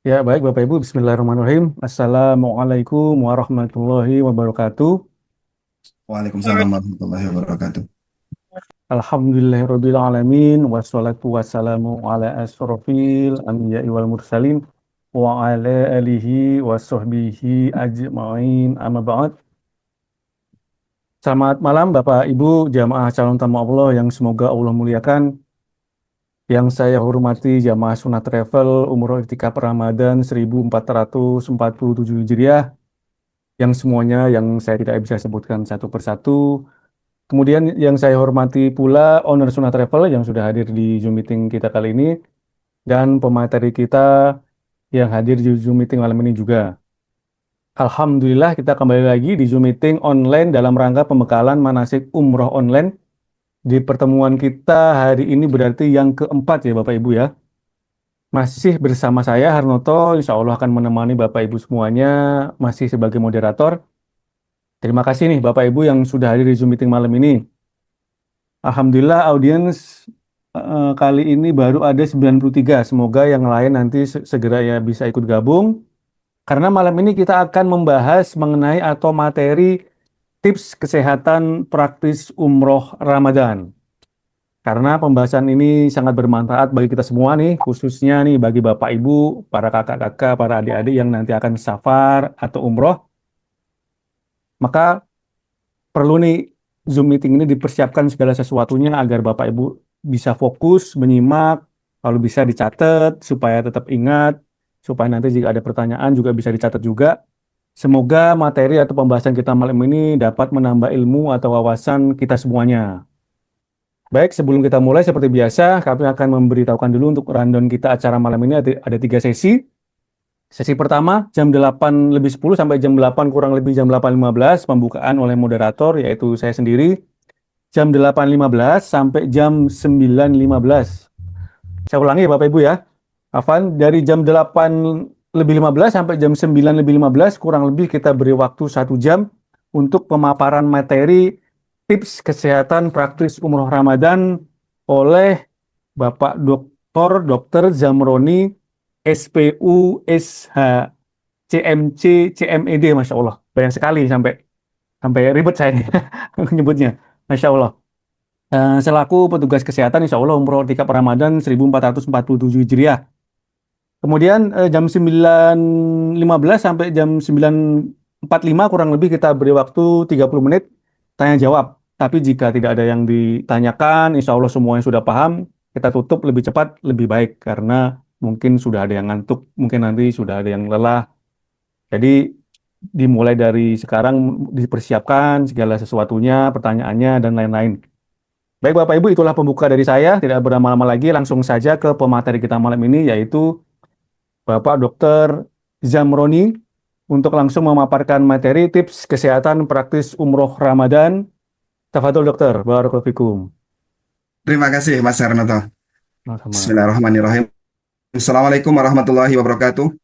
Ya, baik Bapak Ibu, Bismillahirrahmanirrahim. Assalamualaikum warahmatullahi wabarakatuh. Waalaikumsalam warahmatullahi wabarakatuh. Alhamdulillahirabbil alamin wassalatu wassalamu ala asrofil anbiya'i wal mursalin wa ala alihi wa sahbihi ajma'in amma ba'd. Selamat malam Bapak Ibu jamaah calon tamu Allah yang semoga Allah muliakan. Yang saya hormati jamaah Sunnah Travel Umroh Iktikaf Ramadan 1447 Hijriah yang semuanya yang saya tidak bisa sebutkan satu persatu. Kemudian yang saya hormati pula owner Suna Travel yang sudah hadir di Zoom meeting kita kali ini dan pemateri kita yang hadir di Zoom meeting malam ini juga. Alhamdulillah kita kembali lagi di Zoom meeting online dalam rangka pembekalan manasik umroh online. Di pertemuan kita hari ini berarti yang keempat ya Bapak Ibu ya. Masih bersama saya Harnoto, insya Allah akan menemani Bapak Ibu semuanya masih sebagai moderator. Terima kasih nih Bapak Ibu yang sudah hadir di Zoom meeting malam ini. Alhamdulillah audiens kali ini baru ada 93. Semoga yang lain nanti segera ya bisa ikut gabung. Karena malam ini kita akan membahas mengenai atau materi tips kesehatan praktis umroh Ramadan. Karena pembahasan ini sangat bermanfaat bagi kita semua nih, khususnya nih bagi Bapak Ibu, para kakak-kakak, para adik-adik yang nanti akan safar atau umroh. Maka perlu nih Zoom meeting ini dipersiapkan segala sesuatunya agar Bapak Ibu bisa fokus menyimak, kalau bisa dicatat supaya tetap ingat, supaya nanti jika ada pertanyaan juga bisa dicatat juga. Semoga materi atau pembahasan kita malam ini dapat menambah ilmu atau wawasan kita semuanya. Baik, sebelum kita mulai seperti biasa, kami akan memberitahukan dulu untuk rundown kita acara malam ini ada 3 sesi. Sesi pertama jam 8 lebih 10 sampai jam 8 kurang lebih jam 8.15 pembukaan oleh moderator yaitu saya sendiri. Jam 8.15 sampai jam 9.15. Saya ulangi ya Bapak Ibu ya. Afan, dari jam 8 lebih 15 sampai jam 9 lebih 15 kurang lebih kita beri waktu 1 jam untuk pemaparan materi tips kesehatan praktis umroh Ramadan oleh Bapak Dr. Zamroni SPU SH CMC CMED, Masya Allah. Banyak sekali sampai sampai ribet saya nyebutnya. Masya Allah. Selaku petugas kesehatan Insya Allah umroh tikap Ramadan 1447 Hijriah. Kemudian jam 9.15 sampai jam 9.45 kurang lebih kita beri waktu 30 menit tanya jawab. Tapi jika tidak ada yang ditanyakan, Insya Allah semuanya sudah paham, kita tutup lebih cepat, lebih baik. Karena mungkin sudah ada yang ngantuk, mungkin nanti sudah ada yang lelah. Jadi dimulai dari sekarang dipersiapkan segala sesuatunya, pertanyaannya, dan lain-lain. Baik Bapak Ibu, itulah pembuka dari saya. Tidak berlama-lama lagi, langsung saja ke pemateri kita malam ini, yaitu Bapak Dr. Zamroni untuk langsung memaparkan materi tips kesehatan praktis umroh Ramadan. Tafadhol dokter, barakallahu fikum. Terima kasih Mas Hernoto. Sama-sama. Bismillahirrahmanirrahim. Assalamualaikum warahmatullahi wabarakatuh.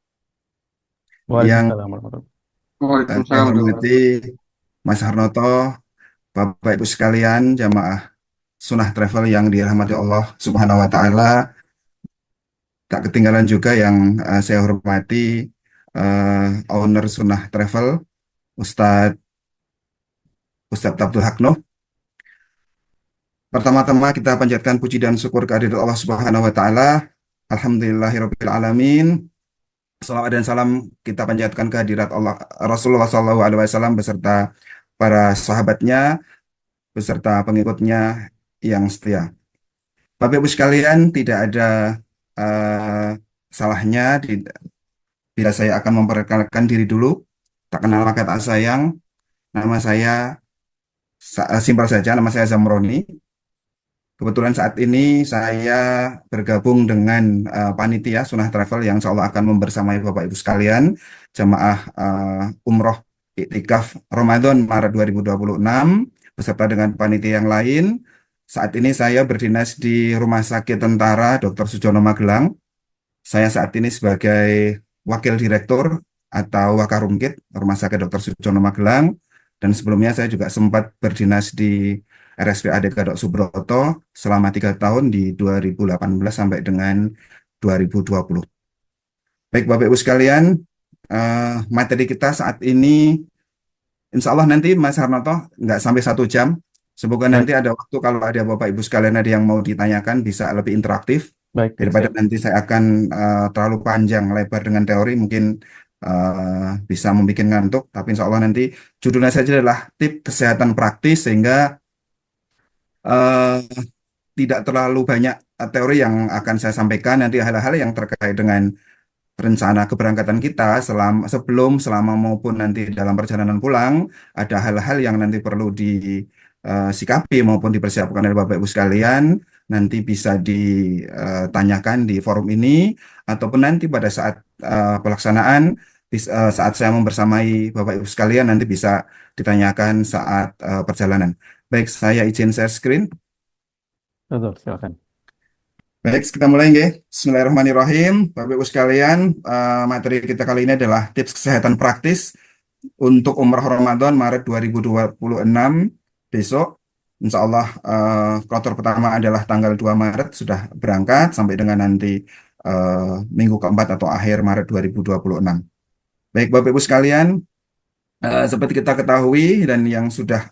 Yang Waalaikumsalam warahmatullahi saya Waalaikumsalam hormati warahmatullahi Mas Hernoto, Bapak Ibu sekalian, jamaah Sunnah Travel yang dirahmati Allah Subhanahu wa Ta'ala. Tak ketinggalan juga yang saya hormati owner Sunnah Travel, Ustadz Ustadz Abdul Hakno. Pertama-tama kita panjatkan puji dan syukur kehadirat Allah Subhanahu wa Ta'ala. Alhamdulillahirabbil alamin. Salawat dan salam kita panjatkan kehadirat Allah Rasulullah SAW beserta para sahabatnya, beserta pengikutnya yang setia. Bapak Ibu sekalian, tidak ada eh, salahnya bila saya akan memperkenalkan diri dulu. Tak kenal maka tak sayang. Nama saya simpel saja, nama saya Zamroni. Kebetulan saat ini saya bergabung dengan panitia Sunnah Travel yang insya Allah akan membersamai Bapak Ibu sekalian jamaah umroh iktikaf Ramadan Maret 2026 beserta dengan panitia yang lain. Saat ini saya berdinas di Rumah Sakit Tentara Dr. Sujono Magelang. Saya saat ini sebagai Wakil Direktur atau Wakarumkit Rumah Sakit Dr. Sujono Magelang. Dan sebelumnya saya juga sempat berdinas di RSPAD Gadok Subroto selama 3 tahun di 2018 sampai dengan 2020. Baik Bapak Ibu sekalian, materi kita saat ini insya Allah nanti Mas Harnoto nggak sampai 1 jam. Semoga nanti Baik, ada waktu kalau ada Bapak Ibu sekalian ada yang mau ditanyakan bisa lebih interaktif baik, baik, daripada siap. nanti saya akan terlalu panjang lebar dengan teori mungkin bisa membuat ngantuk. Tapi insya Allah nanti judulnya saja adalah tip kesehatan praktis sehingga eh, tidak terlalu banyak teori yang akan saya sampaikan nanti hal-hal yang terkait dengan rencana keberangkatan kita sebelum, selama maupun nanti dalam perjalanan pulang, ada hal-hal yang nanti perlu disikapi maupun dipersiapkan oleh Bapak Ibu sekalian, nanti bisa ditanyakan di forum ini, ataupun nanti pada saat pelaksanaan, saat saya membersamai Bapak Ibu sekalian, nanti bisa ditanyakan saat perjalanan. Baik, saya izin share screen. Betul, silakan. Baik, kita mulai nggih. Bismillahirrahmanirrahim. Bapak Ibu sekalian, materi kita kali ini adalah tips kesehatan praktis untuk Umrah Ramadan Maret 2026 besok. Insya Allah kloter pertama adalah tanggal 2 Maret sudah berangkat sampai dengan nanti minggu keempat atau akhir Maret 2026. Baik, Bapak Ibu sekalian, seperti kita ketahui dan yang sudah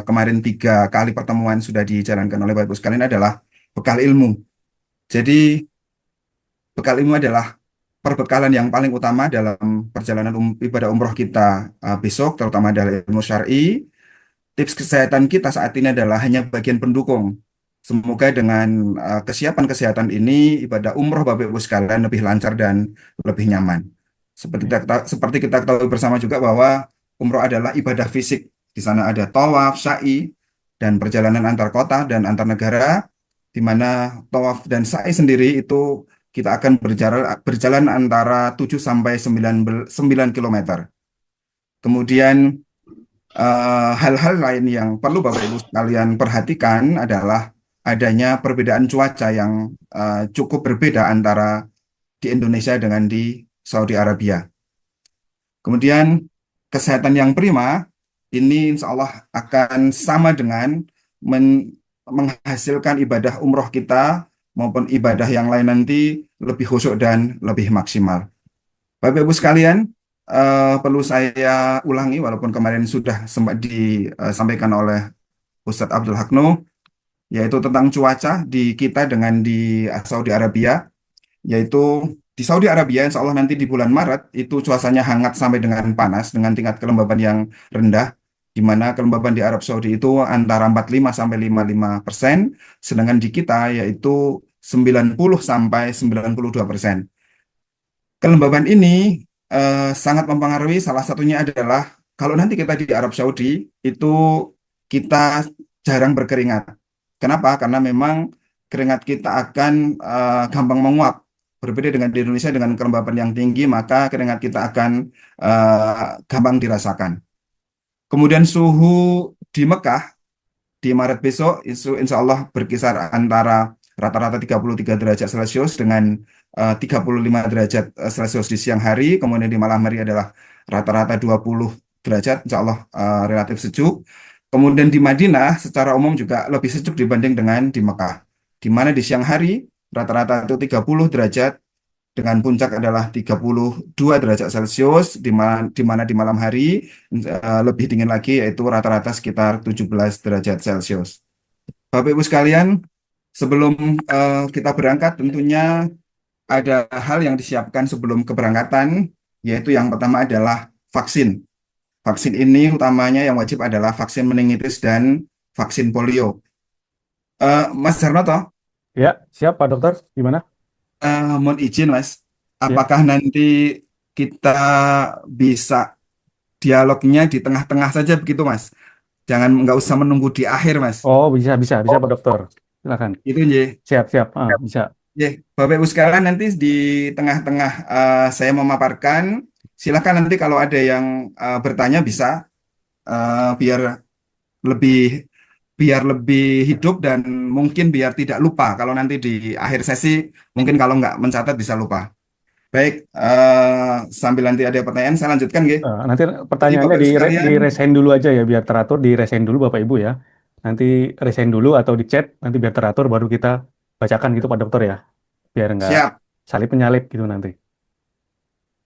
kemarin 3 kali pertemuan sudah dijalankan oleh Bapak Ibu sekalian adalah bekal ilmu. Jadi bekal ilmu adalah perbekalan yang paling utama dalam perjalanan ibadah umroh kita besok, terutama dari ilmu syar'i. Tips kesehatan kita saat ini adalah hanya bagian pendukung. Semoga dengan kesiapan kesehatan ini, ibadah umroh Bapak Ibu sekalian lebih lancar dan lebih nyaman. Seperti kita ketahui bersama juga bahwa umroh adalah ibadah fisik. Di sana ada tawaf, sa'i, dan perjalanan antar kota dan antar negara, di mana tawaf dan sa'i sendiri itu kita akan berjalan antara 7 sampai 9 kilometer. Kemudian hal-hal lain yang perlu Bapak Ibu sekalian perhatikan adalah adanya perbedaan cuaca yang cukup berbeda antara di Indonesia dengan di Saudi Arabia. Kemudian kesehatan yang prima ini insya Allah akan sama dengan menghasilkan ibadah umroh kita maupun ibadah yang lain nanti lebih khusyuk dan lebih maksimal. Bapak Ibu sekalian, perlu saya ulangi walaupun kemarin sudah sempat disampaikan oleh Ustadz Abdul Hakno, yaitu tentang cuaca di kita dengan di Saudi Arabia, yaitu di Saudi Arabia, insya Allah nanti di bulan Maret itu cuacanya hangat sampai dengan panas dengan tingkat kelembaban yang rendah, di mana kelembaban di Arab Saudi itu antara 45 sampai 55%, sedangkan di kita yaitu 90 sampai 92%. Kelembaban ini sangat mempengaruhi, salah satunya adalah kalau nanti kita di Arab Saudi itu kita jarang berkeringat. Kenapa? Karena memang keringat kita akan gampang menguap. Berbeda dengan di Indonesia dengan kelembaban yang tinggi, maka keringat kita akan gampang dirasakan. Kemudian suhu di Mekah di Maret besok insya Allah berkisar antara rata-rata 33 derajat Celcius dengan 35 derajat Celcius di siang hari, kemudian di malam hari adalah rata-rata 20 derajat, insya Allah relatif sejuk. Kemudian di Madinah secara umum juga lebih sejuk dibanding dengan di Mekah, di mana di siang hari rata-rata itu 30 derajat dengan puncak adalah 32 derajat Celcius, di mana di malam hari lebih dingin lagi yaitu rata-rata sekitar 17 derajat Celcius. Bapak Ibu sekalian, sebelum kita berangkat tentunya ada hal yang disiapkan sebelum keberangkatan, yaitu yang pertama adalah vaksin. Vaksin ini utamanya yang wajib adalah vaksin meningitis dan vaksin polio. Mas Jarnoto, Ya, siap Pak Dokter. Gimana? mohon izin Mas, Ya. apakah nanti kita bisa dialognya di tengah-tengah saja begitu Mas? Jangan nggak usah menunggu di akhir Mas. Oh, bisa, bisa, bisa Pak Dokter. Silakan. Itu ya. Siap, siap. Bisa. Ya, Bapak Ibu sekalian nanti di tengah-tengah saya memaparkan, silakan nanti kalau ada yang bertanya bisa biar lebih lebih hidup dan mungkin biar tidak lupa. Kalau nanti di akhir sesi mungkin kalau nggak mencatat bisa lupa. Baik, sambil nanti ada pertanyaan saya lanjutkan, nggih. Nanti Jadi pertanyaannya Bapak Ibu sekalian, di resign dulu aja ya, biar teratur. Di resign dulu Bapak Ibu ya. Nanti resign dulu atau di chat, nanti biar teratur baru kita bacakan gitu Pak Dokter ya. Biar nggak siap. salip penyalip gitu nanti.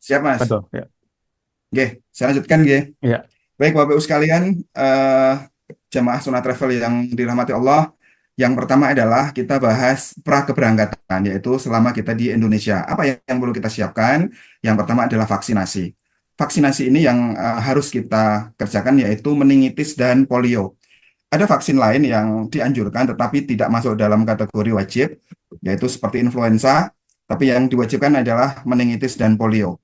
Siap, Mas. Betul, ya. Oke, saya lanjutkan, Oke. Ya, Baik, Bapak Ibu sekalian, eh, jamaah Sunnah Travel yang dirahmati Allah, yang pertama adalah kita bahas pra keberangkatan, yaitu selama kita di Indonesia. Apa yang perlu kita siapkan? Yang pertama adalah vaksinasi. Vaksinasi ini yang harus kita kerjakan, yaitu meningitis dan polio. Ada vaksin lain yang dianjurkan tetapi tidak masuk dalam kategori wajib, yaitu seperti influenza, tapi yang diwajibkan adalah meningitis dan polio.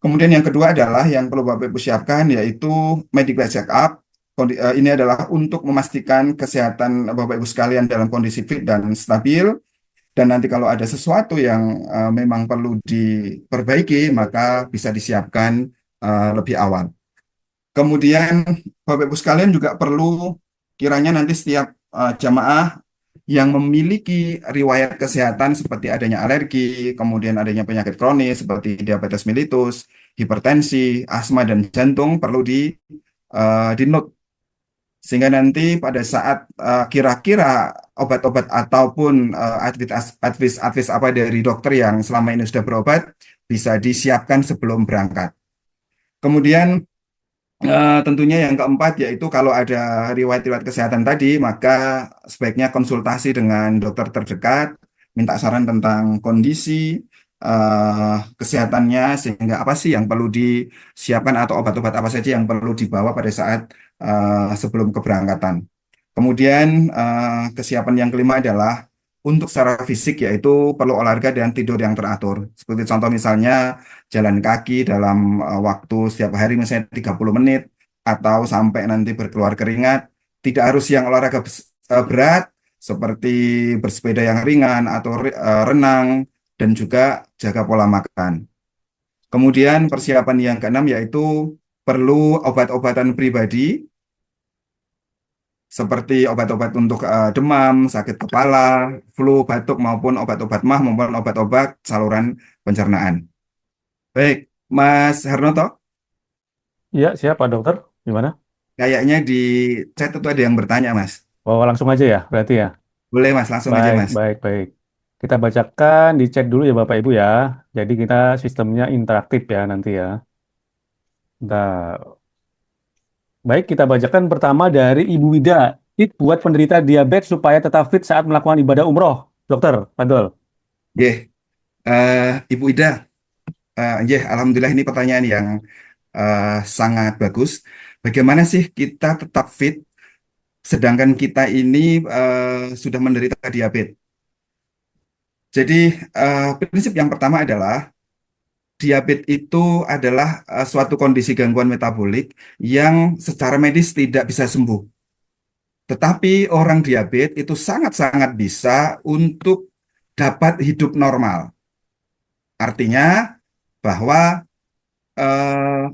Kemudian yang kedua adalah yang perlu Bapak Ibu siapkan yaitu medical check up. Ini adalah untuk memastikan kesehatan Bapak Ibu sekalian dalam kondisi fit dan stabil. Dan nanti kalau ada sesuatu yang memang perlu diperbaiki, maka bisa disiapkan lebih awal. Kemudian Bapak Ibu sekalian juga perlu kiranya nanti setiap jamaah yang memiliki riwayat kesehatan seperti adanya alergi, kemudian adanya penyakit kronis seperti diabetes mellitus, hipertensi, asma dan jantung perlu di note sehingga nanti pada saat kira-kira obat-obat ataupun advis apa dari dokter yang selama ini sudah berobat bisa disiapkan sebelum berangkat. Kemudian tentunya yang keempat yaitu kalau ada riwayat-riwayat kesehatan tadi, maka sebaiknya konsultasi dengan dokter terdekat, minta saran tentang kondisi kesehatannya, sehingga apa sih yang perlu disiapkan atau obat-obat apa saja yang perlu dibawa pada saat sebelum keberangkatan. Kemudian kesiapan yang kelima adalah untuk secara fisik yaitu perlu olahraga dan tidur yang teratur. Seperti contoh misalnya jalan kaki dalam waktu setiap hari misalnya 30 menit atau sampai nanti berkeluar keringat. Tidak harus yang olahraga berat seperti bersepeda yang ringan atau renang dan juga jaga pola makan. Kemudian persiapan yang keenam yaitu perlu obat-obatan pribadi seperti obat-obat untuk demam, sakit kepala, flu, batuk maupun obat-obat mah maupun obat-obat saluran pencernaan. Baik, Mas Hernoto, ya siap Pak Dokter. Gimana? kayaknya di chat itu ada yang bertanya, Mas. Oh, langsung aja ya, berarti ya. Boleh, Mas, langsung aja, Baik, Mas. baik, baik. Kita bacakan, dicek dulu ya Bapak Ibu ya. Jadi kita sistemnya interaktif ya nanti ya. Nah, baik, kita bacakan pertama dari Ibu Wida. Tip buat penderita diabetes supaya tetap fit saat melakukan ibadah umroh. Dokter, Fadol. Oke, Ibu Ida, Alhamdulillah ini pertanyaan yang sangat bagus. Bagaimana sih kita tetap fit sedangkan kita ini sudah menderita diabetes? Jadi, prinsip yang pertama adalah diabetes itu adalah suatu kondisi gangguan metabolik yang secara medis tidak bisa sembuh. Tetapi orang diabetes itu sangat-sangat bisa untuk dapat hidup normal. Artinya bahwa eh,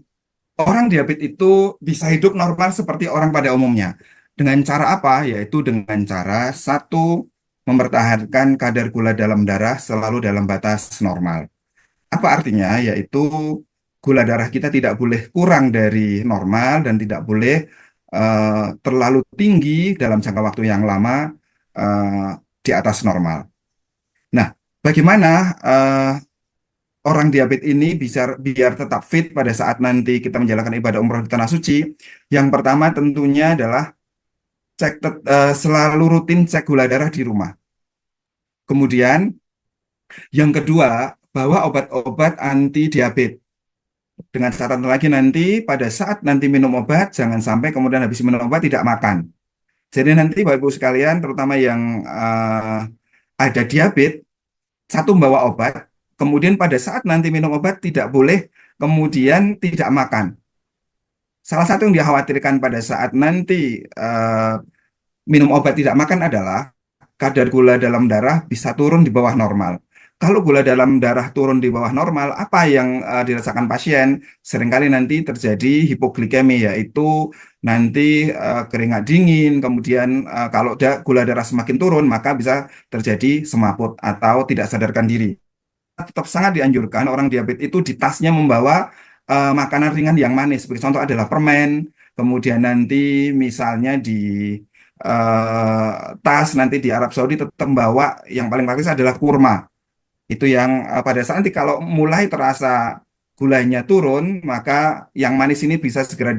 orang diabetes itu bisa hidup normal seperti orang pada umumnya. Dengan cara apa? Yaitu dengan cara satu, mempertahankan kadar gula dalam darah selalu dalam batas normal. Apa artinya? Yaitu gula darah kita tidak boleh kurang dari normal dan tidak boleh terlalu tinggi dalam jangka waktu yang lama eh, di atas normal. Nah, bagaimana orang diabetes ini bisa biar tetap fit pada saat nanti kita menjalankan ibadah umroh di Tanah Suci? Yang pertama tentunya adalah selalu rutin cek gula darah di rumah. Kemudian yang kedua, bawa obat-obat anti diabetes. Dengan catatan lagi nanti pada saat nanti minum obat, jangan sampai kemudian habis minum obat tidak makan. Jadi nanti Bapak Ibu sekalian, terutama yang ada diabetes, satu membawa obat, kemudian pada saat nanti minum obat tidak boleh kemudian tidak makan. Salah satu yang dikhawatirkan pada saat nanti minum obat tidak makan adalah kadar gula dalam darah bisa turun di bawah normal. Kalau gula dalam darah turun di bawah normal, apa yang dirasakan pasien? Seringkali nanti terjadi hipoglikemi, yaitu nanti keringat dingin, kemudian kalau gula darah semakin turun, maka bisa terjadi semaput atau tidak sadarkan diri. Tetap sangat dianjurkan orang diabetes itu di tasnya membawa makanan ringan yang manis. Seperti contoh adalah permen, kemudian nanti misalnya di eh, tas nanti di Arab Saudi tetap membawa yang paling praktis adalah kurma. Itu yang pada saat nanti kalau mulai terasa gulanya turun, maka yang manis ini bisa segera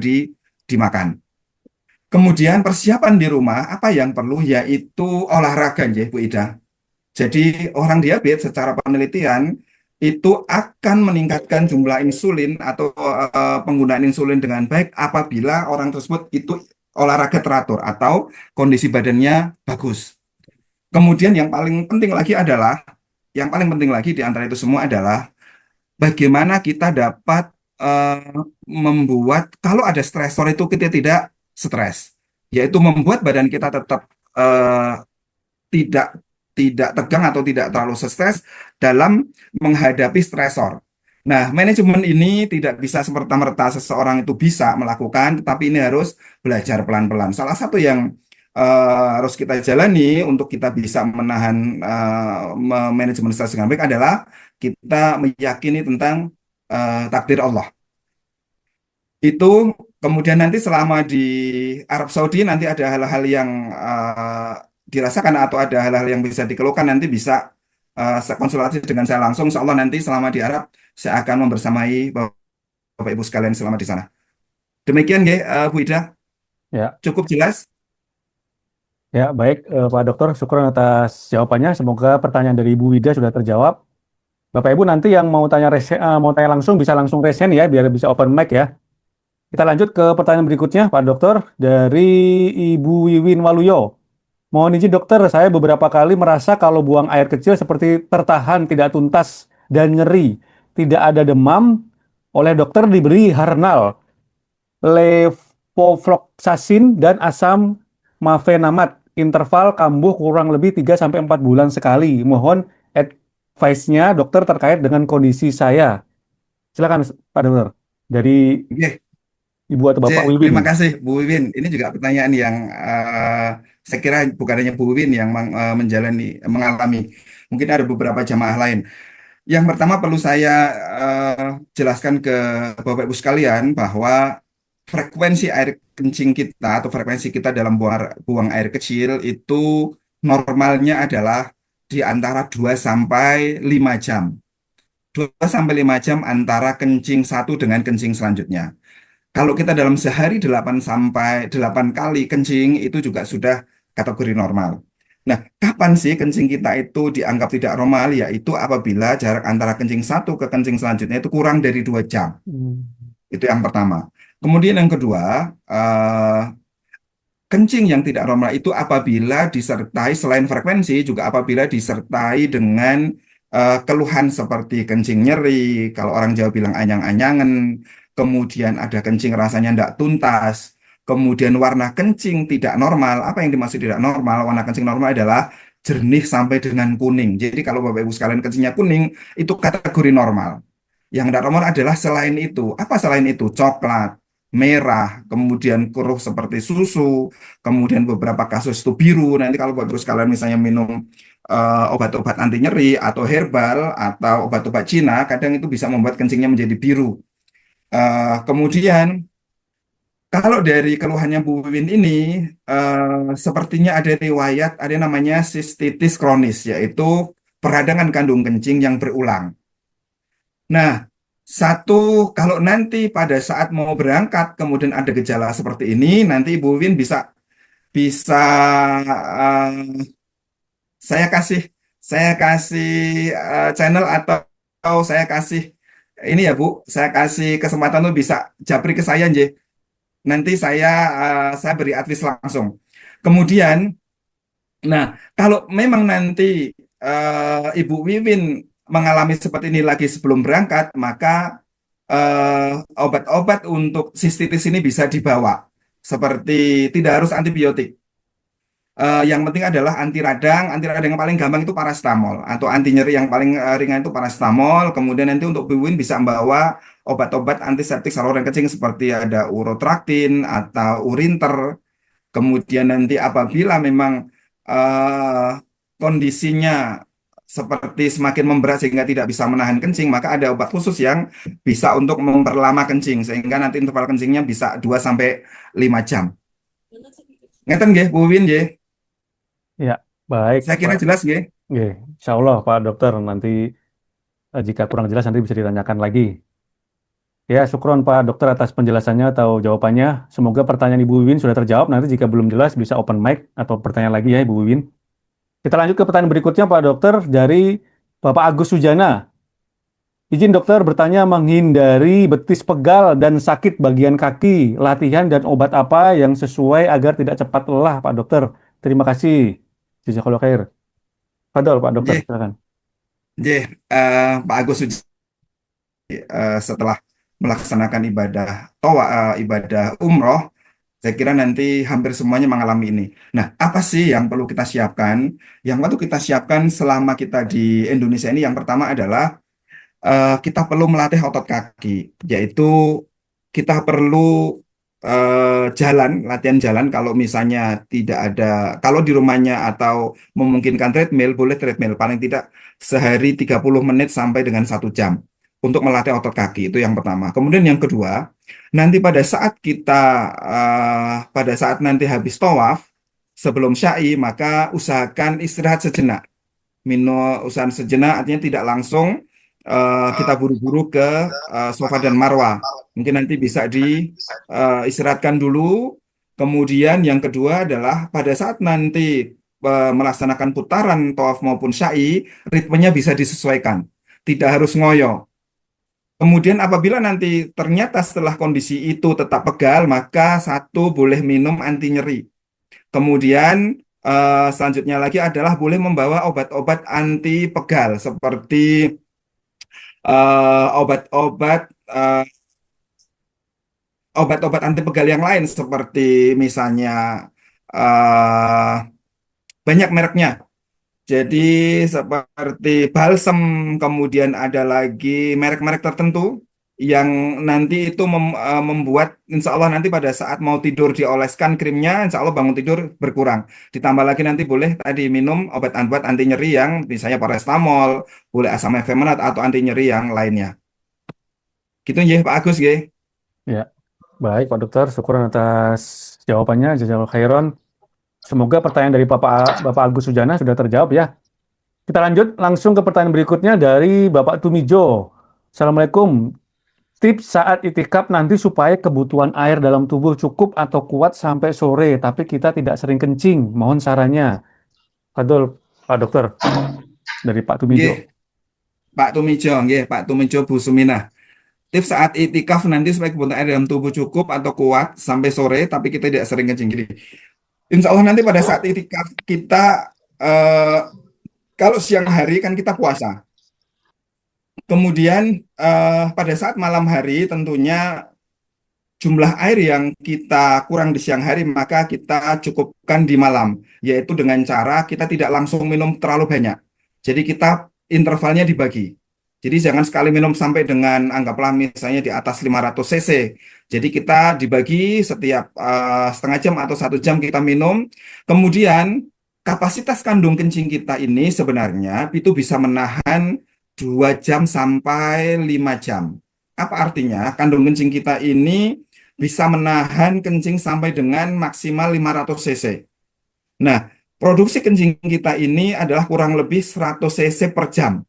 dimakan. Kemudian persiapan di rumah, apa yang perlu yaitu olahraga, ya, Bu Ida. Jadi orang diabetes secara penelitian itu akan meningkatkan jumlah insulin atau penggunaan insulin dengan baik apabila orang tersebut itu olahraga teratur atau kondisi badannya bagus. Kemudian yang paling penting lagi di antara itu semua adalah bagaimana kita dapat membuat kalau ada stresor itu kita tidak stres, yaitu membuat badan kita tetap tidak tidak tegang atau tidak terlalu stres dalam menghadapi stresor. Nah, manajemen ini tidak bisa semerta-merta seseorang itu bisa melakukan, tetapi ini harus belajar pelan-pelan. Salah satu yang harus kita jalani untuk kita bisa menahan manajemen stres dengan baik adalah kita meyakini tentang takdir Allah. Itu kemudian nanti selama di Arab Saudi nanti ada hal-hal yang dirasakan atau ada hal-hal yang bisa dikeluhkan nanti bisa saya konsultasi dengan saya langsung. Insya Allah nanti selama di Arab saya akan membersamai Bapak Ibu sekalian selama di sana. Demikian ya, Bu Ida, Ya, cukup jelas. ya baik Pak Dokter, syukur atas jawabannya. Semoga pertanyaan dari Ibu Wida sudah terjawab. Bapak Ibu nanti yang mau tanya langsung bisa langsung resen ya, biar bisa open mic ya. Kita lanjut ke pertanyaan berikutnya, Pak Dokter, dari Ibu Wiwin Waluyo. Mohon izin dokter, saya beberapa kali merasa kalau buang air kecil seperti tertahan, tidak tuntas, dan nyeri. Tidak ada demam, oleh dokter diberi Harnal, levofloxacin, dan asam mafenamat. Interval kambuh kurang lebih 3 sampai 4 bulan sekali. Mohon advice-nya dokter terkait dengan kondisi saya. Silakan Pak Dokter. Dari Oke, Ibu atau Bapak Wiwin. terima kasih Bu Wiwin. Ini juga pertanyaan yang saya kira bukan hanya Bu Wiwin yang mengalami. Mungkin ada beberapa jamaah lain. Yang pertama perlu saya jelaskan ke Bapak Ibu sekalian bahwa frekuensi air kencing kita atau frekuensi kita dalam buang air kecil itu normalnya adalah di antara 2 sampai 5 jam. 2 sampai 5 jam antara kencing satu dengan kencing selanjutnya. Kalau kita dalam sehari 8 sampai 8 kali kencing itu juga sudah kategori normal. Nah, kapan sih kencing kita itu dianggap tidak normal? Yaitu apabila jarak antara kencing satu ke kencing selanjutnya itu kurang dari 2 jam. Hmm. Itu yang pertama. Kemudian yang kedua, kencing yang tidak normal itu apabila disertai selain frekuensi juga apabila disertai dengan keluhan seperti kencing nyeri, kalau orang Jawa bilang anyang-anyangan, kemudian ada kencing rasanya tidak tuntas, kemudian warna kencing tidak normal. Apa yang dimaksud tidak normal? Warna kencing normal adalah jernih sampai dengan kuning. Jadi kalau Bapak Ibu sekalian kencingnya kuning, itu kategori normal. Yang tidak normal adalah selain itu. Apa selain itu? Coklat, merah, kemudian keruh seperti susu, kemudian beberapa kasus itu biru. Nanti kalau Bapak Ibu sekalian misalnya minum obat-obat anti nyeri atau herbal atau obat-obat Cina, kadang itu bisa membuat kencingnya menjadi biru. Kemudian kalau dari keluhannya Bu Wiwin ini, sepertinya ada riwayat, ada namanya sistitis kronis, yaitu peradangan kandung kencing yang berulang. Nah, satu, kalau nanti pada saat mau berangkat, kemudian ada gejala seperti ini, nanti Bu Wiwin bisa bisa saya kasih saya kasih channel atau saya kasih ini ya Bu, saya kasih kesempatan tuh bisa japri ke saya, Nje. Nanti saya beri advice langsung. Kemudian, nah kalau memang nanti Ibu Wiwin mengalami seperti ini lagi sebelum berangkat, maka obat-obat untuk sistitis ini bisa dibawa. Seperti tidak harus antibiotik. Yang penting adalah anti radang. Anti radang yang paling gampang itu paracetamol atau anti nyeri yang paling ringan itu paracetamol. Kemudian nanti untuk biwin bisa membawa obat-obat antiseptik saluran kencing seperti ada urotraktin atau urinter. Kemudian nanti apabila memang eh, kondisinya seperti semakin memberat sehingga tidak bisa menahan kencing, maka ada obat khusus yang bisa untuk memperlama kencing sehingga nanti interval kencingnya bisa 2 sampai 5 jam. Ngeten nggih, Bu Win nggih. Ya, baik Saya kira Pak. jelas nggih. Oke, Insya Allah Pak Dokter nanti jika kurang jelas nanti bisa ditanyakan lagi. Ya, syukron Pak Dokter atas penjelasannya atau jawabannya. Semoga pertanyaan Ibu Wiwin sudah terjawab. Nanti jika belum jelas bisa open mic atau pertanyaan lagi ya Ibu Wiwin. Kita lanjut ke pertanyaan berikutnya Pak Dokter dari Bapak Agus Sujana. Izin dokter bertanya menghindari betis pegal dan sakit bagian kaki, latihan dan obat apa yang sesuai agar tidak cepat lelah Pak Dokter. Terima kasih. Jazakallahu khair. Fadol Pak Dokter, Nggih, silakan. nggih, Pak Agus Suji, setelah melaksanakan ibadah umroh, saya kira nanti hampir semuanya mengalami ini. Nah, apa sih yang perlu kita siapkan? Yang perlu kita siapkan selama kita di Indonesia ini, yang pertama adalah kita perlu melatih otot kaki, yaitu kita perlu latihan jalan. Kalau misalnya tidak ada, kalau di rumahnya atau memungkinkan treadmill, boleh treadmill. Paling tidak sehari 30 menit sampai dengan 1 jam untuk melatih otot kaki. Itu yang pertama. Kemudian yang kedua, nanti pada saat nanti habis tawaf, sebelum syai, maka usahakan istirahat sejenak. Usahakan sejenak artinya tidak langsung kita buru-buru ke Safa dan Marwah. Mungkin nanti bisa istirahatkan dulu. Kemudian yang kedua adalah pada saat nanti melaksanakan putaran tawaf maupun syai, ritmenya bisa disesuaikan. Tidak harus ngoyo. Kemudian apabila nanti ternyata setelah kondisi itu tetap pegal, maka satu boleh minum anti nyeri. Kemudian selanjutnya lagi adalah boleh membawa obat-obat anti pegal seperti obat-obat obat-obat anti pegal yang lain seperti misalnya eh, banyak mereknya. Jadi seperti balsem, kemudian ada lagi merek-merek tertentu yang nanti itu membuat insya Allah nanti pada saat mau tidur dioleskan krimnya, insya Allah bangun tidur berkurang. Ditambah lagi nanti boleh tadi minum obat-obat anti nyeri yang misalnya paracetamol, boleh asam efemerat atau anti nyeri yang lainnya. Gitu ya Pak Agus ya. Ya, baik Pak Dokter, syukur atas jawabannya. Jazakallahu khairan. Semoga pertanyaan dari Bapak Agus Sujana sudah terjawab ya. Kita lanjut langsung ke pertanyaan berikutnya dari Bapak Tumijo. Assalamualaikum. Tips saat itikaf nanti supaya kebutuhan air dalam tubuh cukup atau kuat sampai sore, tapi kita tidak sering kencing. Mohon sarannya. Fadol, Pak Dokter, dari Pak Tumijo. Nggih, Pak Tumijo Bu Suminah. Tips saat itikaf nanti supaya kebutuhan air dalam tubuh cukup atau kuat sampai sore, tapi kita tidak sering kencing. Gini, insya Allah nanti pada saat itikaf kita, eh, kalau siang hari kan kita puasa. Kemudian pada saat malam hari tentunya jumlah air yang kita kurang di siang hari maka kita cukupkan di malam, yaitu dengan cara kita tidak langsung minum terlalu banyak. Jadi kita intervalnya dibagi. Jadi jangan sekali minum sampai dengan anggaplah misalnya di atas 500 cc. Jadi kita dibagi setiap setengah jam atau 1 jam kita minum. Kemudian kapasitas kandung kencing kita ini sebenarnya itu bisa menahan 2 jam sampai 5 jam. Apa artinya? Kandung kencing kita ini bisa menahan kencing sampai dengan maksimal 500 cc. Nah, produksi kencing kita ini adalah kurang lebih 100 cc per jam.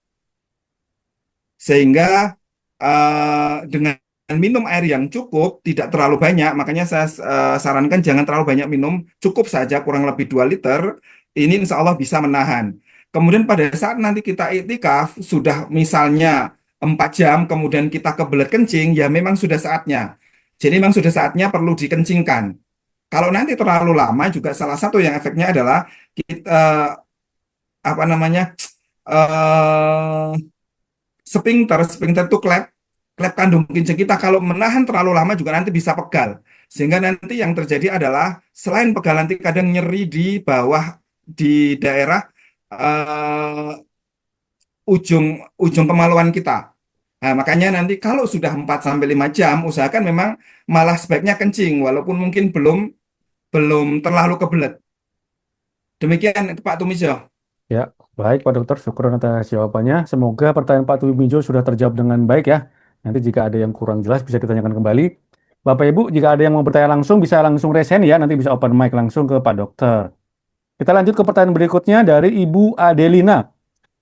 Sehingga dengan minum air yang cukup, tidak terlalu banyak, makanya saya sarankan jangan terlalu banyak minum, cukup saja kurang lebih 2 liter, ini insya Allah bisa menahan. Kemudian pada saat nanti kita iktikaf, sudah misalnya 4 jam, kemudian kita kebelet kencing, ya memang sudah saatnya. Jadi memang sudah saatnya perlu dikencingkan. Kalau nanti terlalu lama juga salah satu yang efeknya adalah kita apa namanya eh sphincter itu klep kandung kencing kita kalau menahan terlalu lama juga nanti bisa pegal. Sehingga nanti yang terjadi adalah selain pegal nanti kadang nyeri di bawah di daerah eh, ujung ujung kemaluan kita. Nah, makanya nanti kalau sudah 4 sampai 5 jam usahakan memang malah sebaiknya kencing walaupun mungkin belum belum terlalu kebelet. Demikian Pak Tumijo. Ya, baik Pak Dokter, syukur atas jawabannya. Semoga pertanyaan Pak Tumijo sudah terjawab dengan baik ya. Nanti jika ada yang kurang jelas bisa ditanyakan kembali. Bapak Ibu, jika ada yang mau bertanya langsung bisa langsung raise hand ya, nanti bisa open mic langsung ke Pak Dokter. Kita lanjut ke pertanyaan berikutnya dari Ibu Adelina.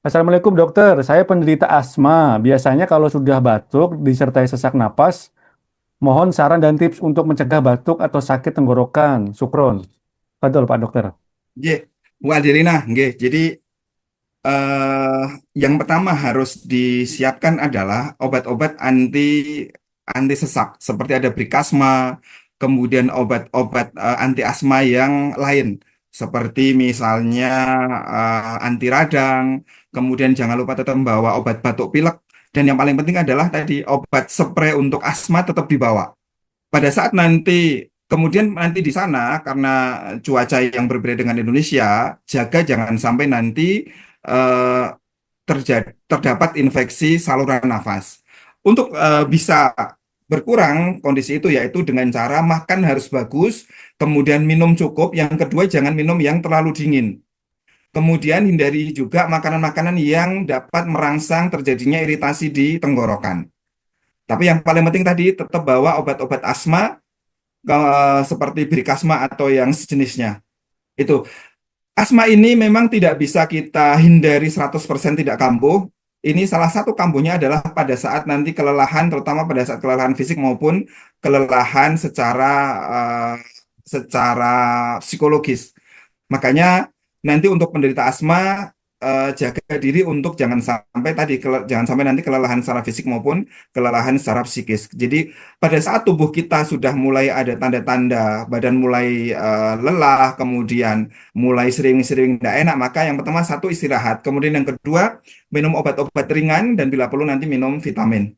Assalamualaikum dokter, saya penderita asma. Biasanya kalau sudah batuk disertai sesak napas, mohon saran dan tips untuk mencegah batuk atau sakit tenggorokan. Sukron. Betul Pak Dokter. Nggih, Bu Adelina, nggih. Jadi eh, yang pertama harus disiapkan adalah obat-obat anti sesak seperti ada Brikasma, kemudian obat-obat anti asma yang lain seperti misalnya anti radang, kemudian jangan lupa tetap membawa obat batuk pilek dan yang paling penting adalah tadi obat spray untuk asma tetap dibawa. Pada saat kemudian nanti di sana karena cuaca yang berbeda dengan Indonesia, jaga jangan sampai nanti eh, terdapat infeksi saluran nafas. Untuk bisa berkurang kondisi itu yaitu dengan cara makan harus bagus, kemudian minum cukup, yang kedua jangan minum yang terlalu dingin. Kemudian hindari juga makanan-makanan yang dapat merangsang terjadinya iritasi di tenggorokan. Tapi yang paling penting tadi tetap bawa obat-obat asma seperti Brikasma atau yang sejenisnya. Itu. Asma ini memang tidak bisa kita hindari 100% tidak kambuh. Ini salah satu kambuhnya adalah pada saat nanti kelelahan, terutama pada saat kelelahan fisik maupun kelelahan secara psikologis. Makanya nanti untuk penderita asma jaga diri untuk jangan sampai nanti kelelahan secara fisik maupun kelelahan secara psikis. Jadi pada saat tubuh kita sudah mulai ada tanda-tanda badan mulai lelah, kemudian mulai sering-sering tidak enak, maka yang pertama satu istirahat, kemudian yang kedua minum obat-obat ringan dan bila perlu nanti minum vitamin.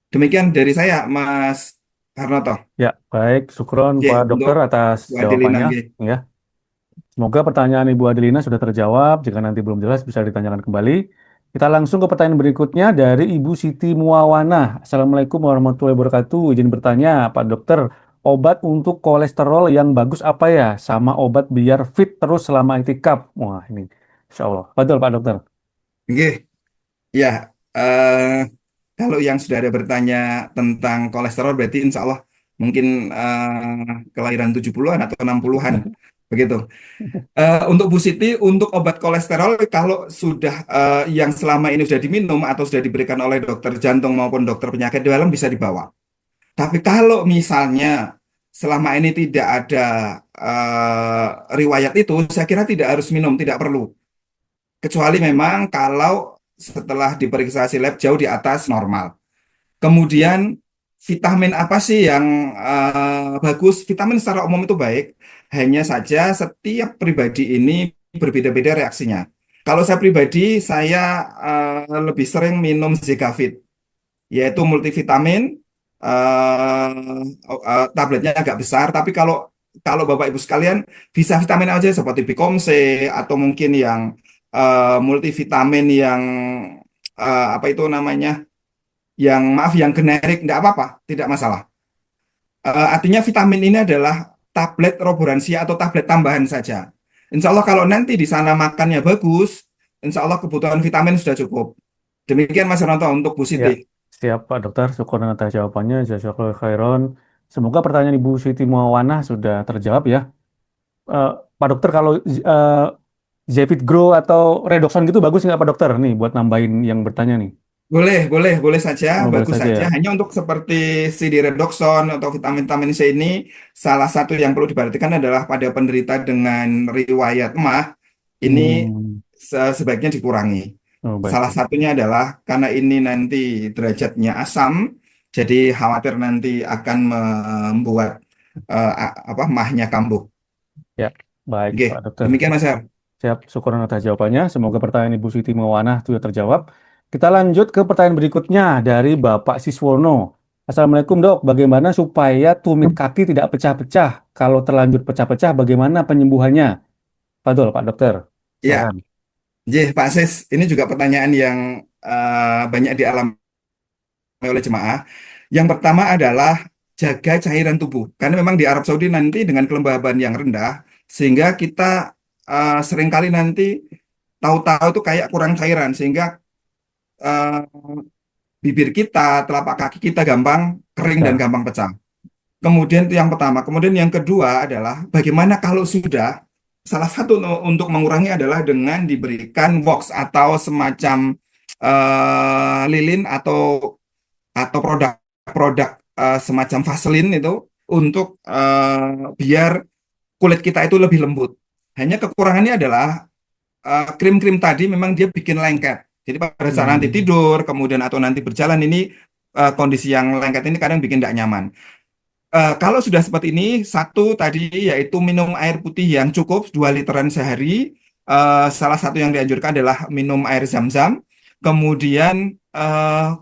Demikian dari saya, Mas Harnoto. Ya, baik. Sukron Oke, Pak untuk Dokter atas Bu Adelina, jawabannya. oke. Ya, semoga pertanyaan Ibu Adelina sudah terjawab. Jika nanti belum jelas bisa ditanyakan kembali. Kita langsung ke pertanyaan berikutnya dari Ibu Siti Muawana. Assalamualaikum warahmatullahi wabarakatuh. Izin bertanya, Pak Dokter, obat untuk kolesterol yang bagus apa ya? Sama obat biar fit terus selama itikaf. Wah, ini Insya Allah. Betul, Pak Dokter. Oke, ya. eh, Kalau yang sudah ada bertanya tentang kolesterol berarti insya Allah mungkin kelahiran 70-an atau 60-an. Begitu. Untuk Bu Siti, untuk obat kolesterol kalau sudah yang selama ini sudah diminum atau sudah diberikan oleh dokter jantung maupun dokter penyakit dalam bisa dibawa. Tapi kalau misalnya selama ini tidak ada riwayat itu, saya kira tidak harus minum, tidak perlu. Kecuali memang kalau setelah diperiksa hasil lab jauh di atas normal. Kemudian vitamin apa sih yang bagus? Vitamin secara umum itu baik, hanya saja setiap pribadi ini berbeda-beda reaksinya. Kalau saya pribadi, saya lebih sering minum Zegavit, yaitu multivitamin. Tabletnya agak besar, tapi kalau kalau Bapak Ibu sekalian bisa vitamin aja seperti Bikomse atau mungkin yang multivitamin yang apa itu namanya? Yang maaf yang generik tidak apa-apa, tidak masalah. Artinya vitamin ini adalah tablet roboransia atau tablet tambahan saja. Insya Allah kalau nanti di sana makannya bagus, insya Allah kebutuhan vitamin sudah cukup. Demikian Mas Ronto untuk Bu Ya, Siti. siap Pak Dokter. Syukur atas jawabannya. Jazakallahu khairan. Semoga pertanyaan Ibu Siti Muawana sudah terjawab ya. Eh, Pak Dokter, kalau eh, Zevit Grow atau Redoxon gitu bagus nggak Pak Dokter? Nih, buat nambahin yang bertanya nih. Boleh saja, Oh, boleh bagus saja saja. ya. Hanya untuk seperti CD-redoxon atau vitamin-vitamin C ini, salah satu yang perlu diperhatikan adalah pada penderita dengan riwayat MAH, ini Hmm. sebaiknya dikurangi. Oh, baik. Salah satunya adalah karena ini nanti derajatnya asam, jadi khawatir nanti akan membuat apa MAH-nya kambuh. Ya, baik Oke, Pak Dokter. demikian Mas Her. Siap, syukur atas jawabannya. Semoga pertanyaan Ibu Siti Muawana sudah terjawab. Kita lanjut ke pertanyaan berikutnya dari Bapak Siswono. Assalamualaikum dok, bagaimana supaya tumit kaki tidak pecah-pecah? Kalau terlanjur pecah-pecah, bagaimana penyembuhannya? Padahal Pak Dokter, Ya, silakan. Pak Sis, ini juga pertanyaan yang banyak dialami oleh jemaah. Yang pertama adalah jaga cairan tubuh. Karena memang di Arab Saudi nanti dengan kelembaban yang rendah, sehingga kita seringkali nanti tahu-tahu itu kayak kurang cairan, sehingga eh, bibir kita, telapak kaki kita gampang kering dan Ya, gampang pecah. Kemudian itu yang pertama. Kemudian yang kedua adalah bagaimana kalau sudah salah satu untuk mengurangi adalah dengan diberikan wax atau semacam lilin atau produk-produk semacam Vaseline itu untuk biar kulit kita itu lebih lembut. Hanya kekurangannya adalah krim-krim tadi memang dia bikin lengket. Jadi pada saat nanti Hmm. tidur, kemudian atau nanti berjalan ini kondisi yang lengket ini kadang bikin tidak nyaman. Kalau sudah seperti ini, satu tadi yaitu minum air putih yang cukup 2 literan sehari. Salah satu yang dianjurkan adalah minum air zam-zam. Kemudian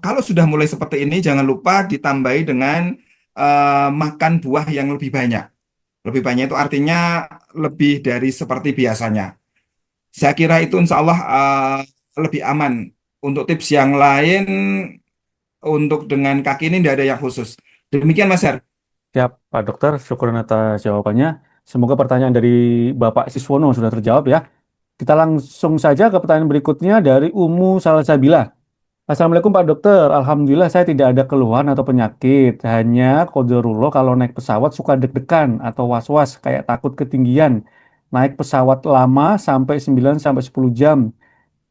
kalau sudah mulai seperti ini, jangan lupa ditambahi dengan makan buah yang lebih banyak. Lebih banyak itu artinya lebih dari seperti biasanya. Saya kira itu insya Allah lebih aman. Untuk tips yang lain, untuk dengan kaki ini tidak ada yang khusus. Demikian Mas Her. Siap, Pak Dokter. Syukur atas jawabannya. Semoga pertanyaan dari Bapak Siswono sudah terjawab ya. Kita langsung saja ke pertanyaan berikutnya dari Umu Salsabila. Assalamualaikum Pak Dokter. Alhamdulillah saya tidak ada keluhan atau penyakit. Hanya qadarullah kalau naik pesawat suka deg-degan atau was-was kayak takut ketinggian. Naik pesawat lama sampai 9 sampai 10 jam.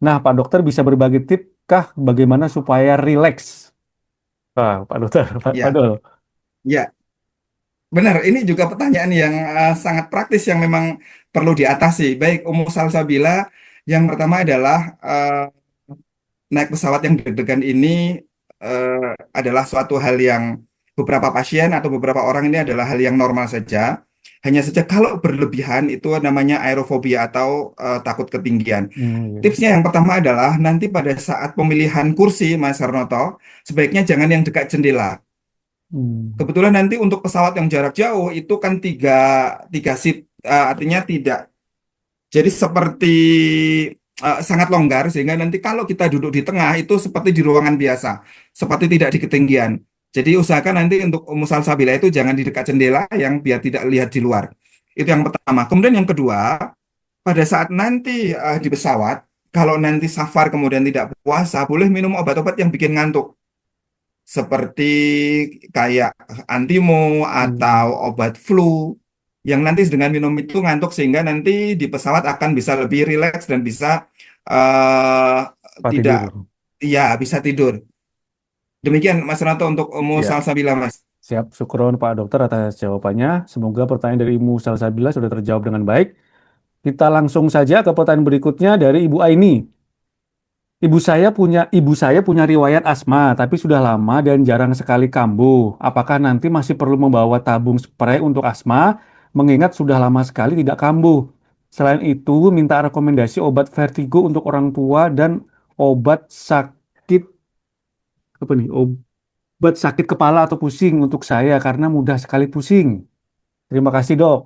Nah, Pak Dokter bisa berbagi tips kah bagaimana supaya rileks? Pak Dokter, Pak Ya, Dol. ya, benar. Ini juga pertanyaan yang sangat praktis yang memang perlu diatasi. Baik, Ummu Salsabila, yang pertama adalah naik pesawat yang deg-degan ini adalah suatu hal yang beberapa pasien atau beberapa orang ini adalah hal yang normal saja. Hanya saja kalau berlebihan itu namanya aerofobia atau takut ketinggian. Hmm, Tipsnya yang pertama adalah nanti pada saat pemilihan kursi, Mas Harnoto, sebaiknya jangan yang dekat jendela. hmm, Kebetulan nanti untuk pesawat yang jarak jauh itu kan tiga seat, artinya tidak. Jadi seperti sangat longgar sehingga nanti kalau kita duduk di tengah itu seperti di ruangan biasa, seperti tidak di ketinggian. Jadi usahakan nanti untuk musalsabila itu jangan di dekat jendela yang biar tidak lihat di luar. Itu yang pertama. Kemudian yang kedua, pada saat nanti di pesawat, kalau nanti safar kemudian tidak puasa, boleh minum obat-obat yang bikin ngantuk seperti kayak antimo atau hmm. obat flu yang nanti dengan minum itu ngantuk sehingga nanti di pesawat akan bisa lebih rileks dan bisa eh, Pak tidak tidur. ya bisa tidur. Demikian Mas Ranto untuk Ummu Ya, Salsabila Mas. siap. Syukuron Pak Dokter atas jawabannya. Semoga pertanyaan dari Ibu Salsabila sudah terjawab dengan baik. Kita langsung saja ke pertanyaan berikutnya dari Ibu Aini. Ibu saya punya riwayat asma, tapi sudah lama dan jarang sekali kambuh. Apakah nanti masih perlu membawa tabung spray untuk asma, mengingat sudah lama sekali tidak kambuh? Selain itu, minta rekomendasi obat vertigo untuk orang tua dan obat sakit apa nih? Obat sakit kepala atau pusing untuk saya karena mudah sekali pusing. Terima kasih, Dok.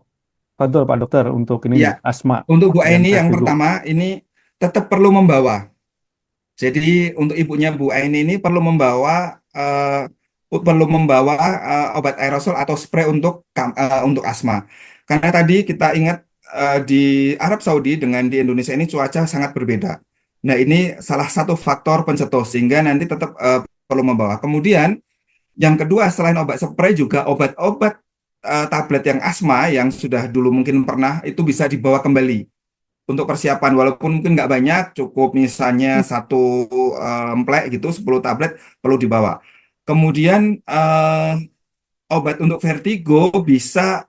Betul, Pak Dokter, untuk ini nih, Ya, asma untuk Bu dan Aini yang vertigo. pertama ini tetap perlu membawa. Jadi untuk ibunya Bu Aini ini perlu membawa obat aerosol atau spray untuk asma. Karena tadi kita ingat di Arab Saudi dengan di Indonesia ini cuaca sangat berbeda. Nah, ini salah satu faktor pencetus sehingga nanti tetap perlu membawa. Kemudian yang kedua selain obat spray juga obat-obat tablet yang asma yang sudah dulu mungkin pernah itu bisa dibawa kembali untuk persiapan walaupun mungkin nggak banyak cukup misalnya satu emplek gitu 10 tablet perlu dibawa kemudian obat untuk vertigo bisa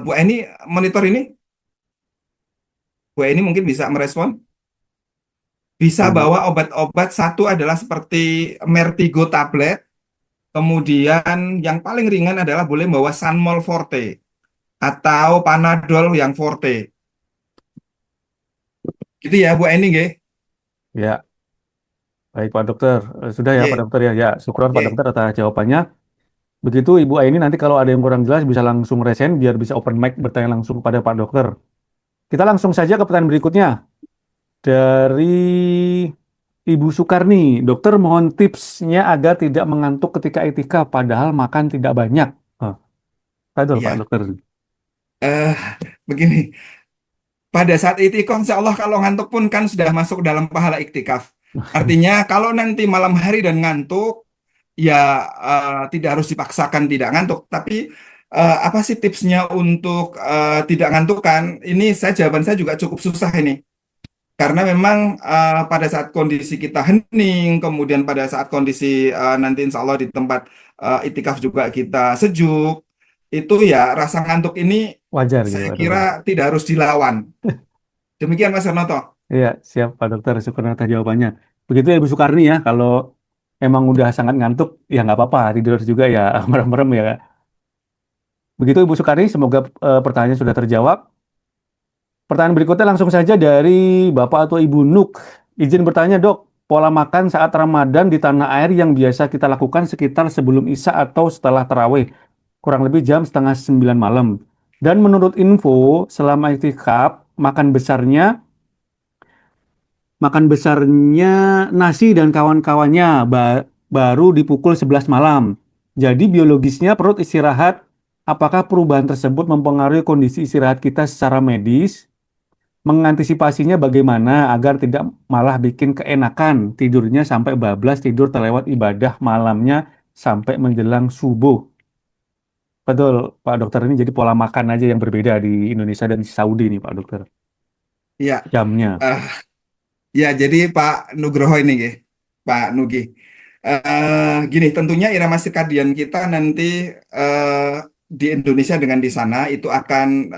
Bu Eni monitor ini Bu Eni mungkin bisa merespon bisa Hmm. bawa obat-obat satu adalah seperti Mertigo tablet kemudian yang paling ringan adalah boleh bawa Sanmol Forte atau Panadol yang Forte gitu ya Bu Eni nggih. Ya, baik Pak Dokter. Sudah ya Pak Nggih, Dokter ya. Ya, syukuran Pak nggih. Dokter atas jawabannya. Begitu Ibu Aini nanti kalau ada yang kurang jelas bisa langsung resen biar bisa open mic bertanya langsung kepada Pak Dokter. Kita langsung saja ke pertanyaan berikutnya dari Ibu Sukarni. Dokter mohon tipsnya agar tidak mengantuk ketika itikaf padahal makan tidak banyak. Hah, betul Pak Iya. Dokter. eh Begini, pada saat itikaf, insya Allah kalau ngantuk pun kan sudah masuk dalam pahala iktikaf. Artinya kalau nanti malam hari dan ngantuk, ya tidak harus dipaksakan tidak ngantuk. Tapi apa sih tipsnya untuk tidak ngantuk kan? Ini jawaban saya juga cukup susah ini. Karena memang pada saat kondisi kita hening, kemudian pada saat kondisi nanti insya Allah di tempat itikaf juga kita sejuk, itu ya rasa ngantuk ini Wajar gitu saya Pak kira Dokter. tidak harus dilawan. Demikian Mas Hernoto. Iya, siap Pak Dokter, syukur atas jawabannya. Begitu ya Ibu Sukarni ya, kalau emang udah sangat ngantuk, ya nggak apa-apa, tidur juga ya, merem-merem ya. Begitu Ibu Sukarni, semoga pertanyaannya sudah terjawab. Pertanyaan berikutnya langsung saja dari Bapak atau Ibu Nuk. Izin bertanya dok, pola makan saat Ramadan di tanah air yang biasa kita lakukan sekitar sebelum Isya atau setelah tarawih, kurang lebih jam setengah 9 malam. Dan menurut info, selama iktikaf, makan besarnya nasi dan kawan-kawannya baru di pukul 11 malam. Jadi biologisnya perut istirahat. Apakah perubahan tersebut mempengaruhi kondisi istirahat kita secara medis? Mengantisipasinya bagaimana agar tidak malah bikin keenakan tidurnya sampai bablas tidur terlewat ibadah malamnya sampai menjelang subuh. Betul, Pak Dokter, ini jadi pola makan aja yang berbeda di Indonesia dan di Saudi nih, Pak Dokter. Ya, Jamnya. eh, ya jadi Pak Nugroho ini, nggih, Pak Nugi. Gini, tentunya irama sirkadian kita nanti di Indonesia dengan di sana itu akan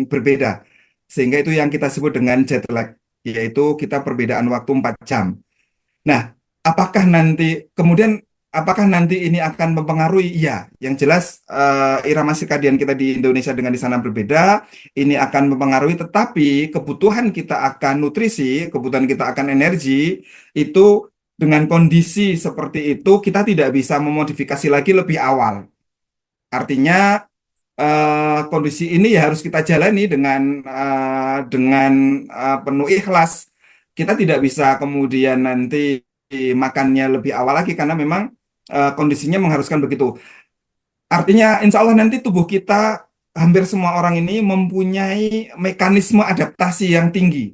berbeda. Sehingga itu yang kita sebut dengan jet lag, yaitu kita perbedaan waktu 4 jam. Nah, apakah nanti kemudian apakah nanti ini akan mempengaruhi? Iya, yang jelas irama sirkadian kita di Indonesia dengan di sana berbeda. Ini akan mempengaruhi, tetapi kebutuhan kita akan nutrisi, kebutuhan kita akan energi itu dengan kondisi seperti itu kita tidak bisa memodifikasi lagi lebih awal. Artinya kondisi ini ya harus kita jalani dengan penuh ikhlas. Kita tidak bisa kemudian nanti makannya lebih awal lagi karena memang kondisinya mengharuskan begitu. Artinya insya Allah nanti tubuh kita hampir semua orang ini mempunyai mekanisme adaptasi yang tinggi.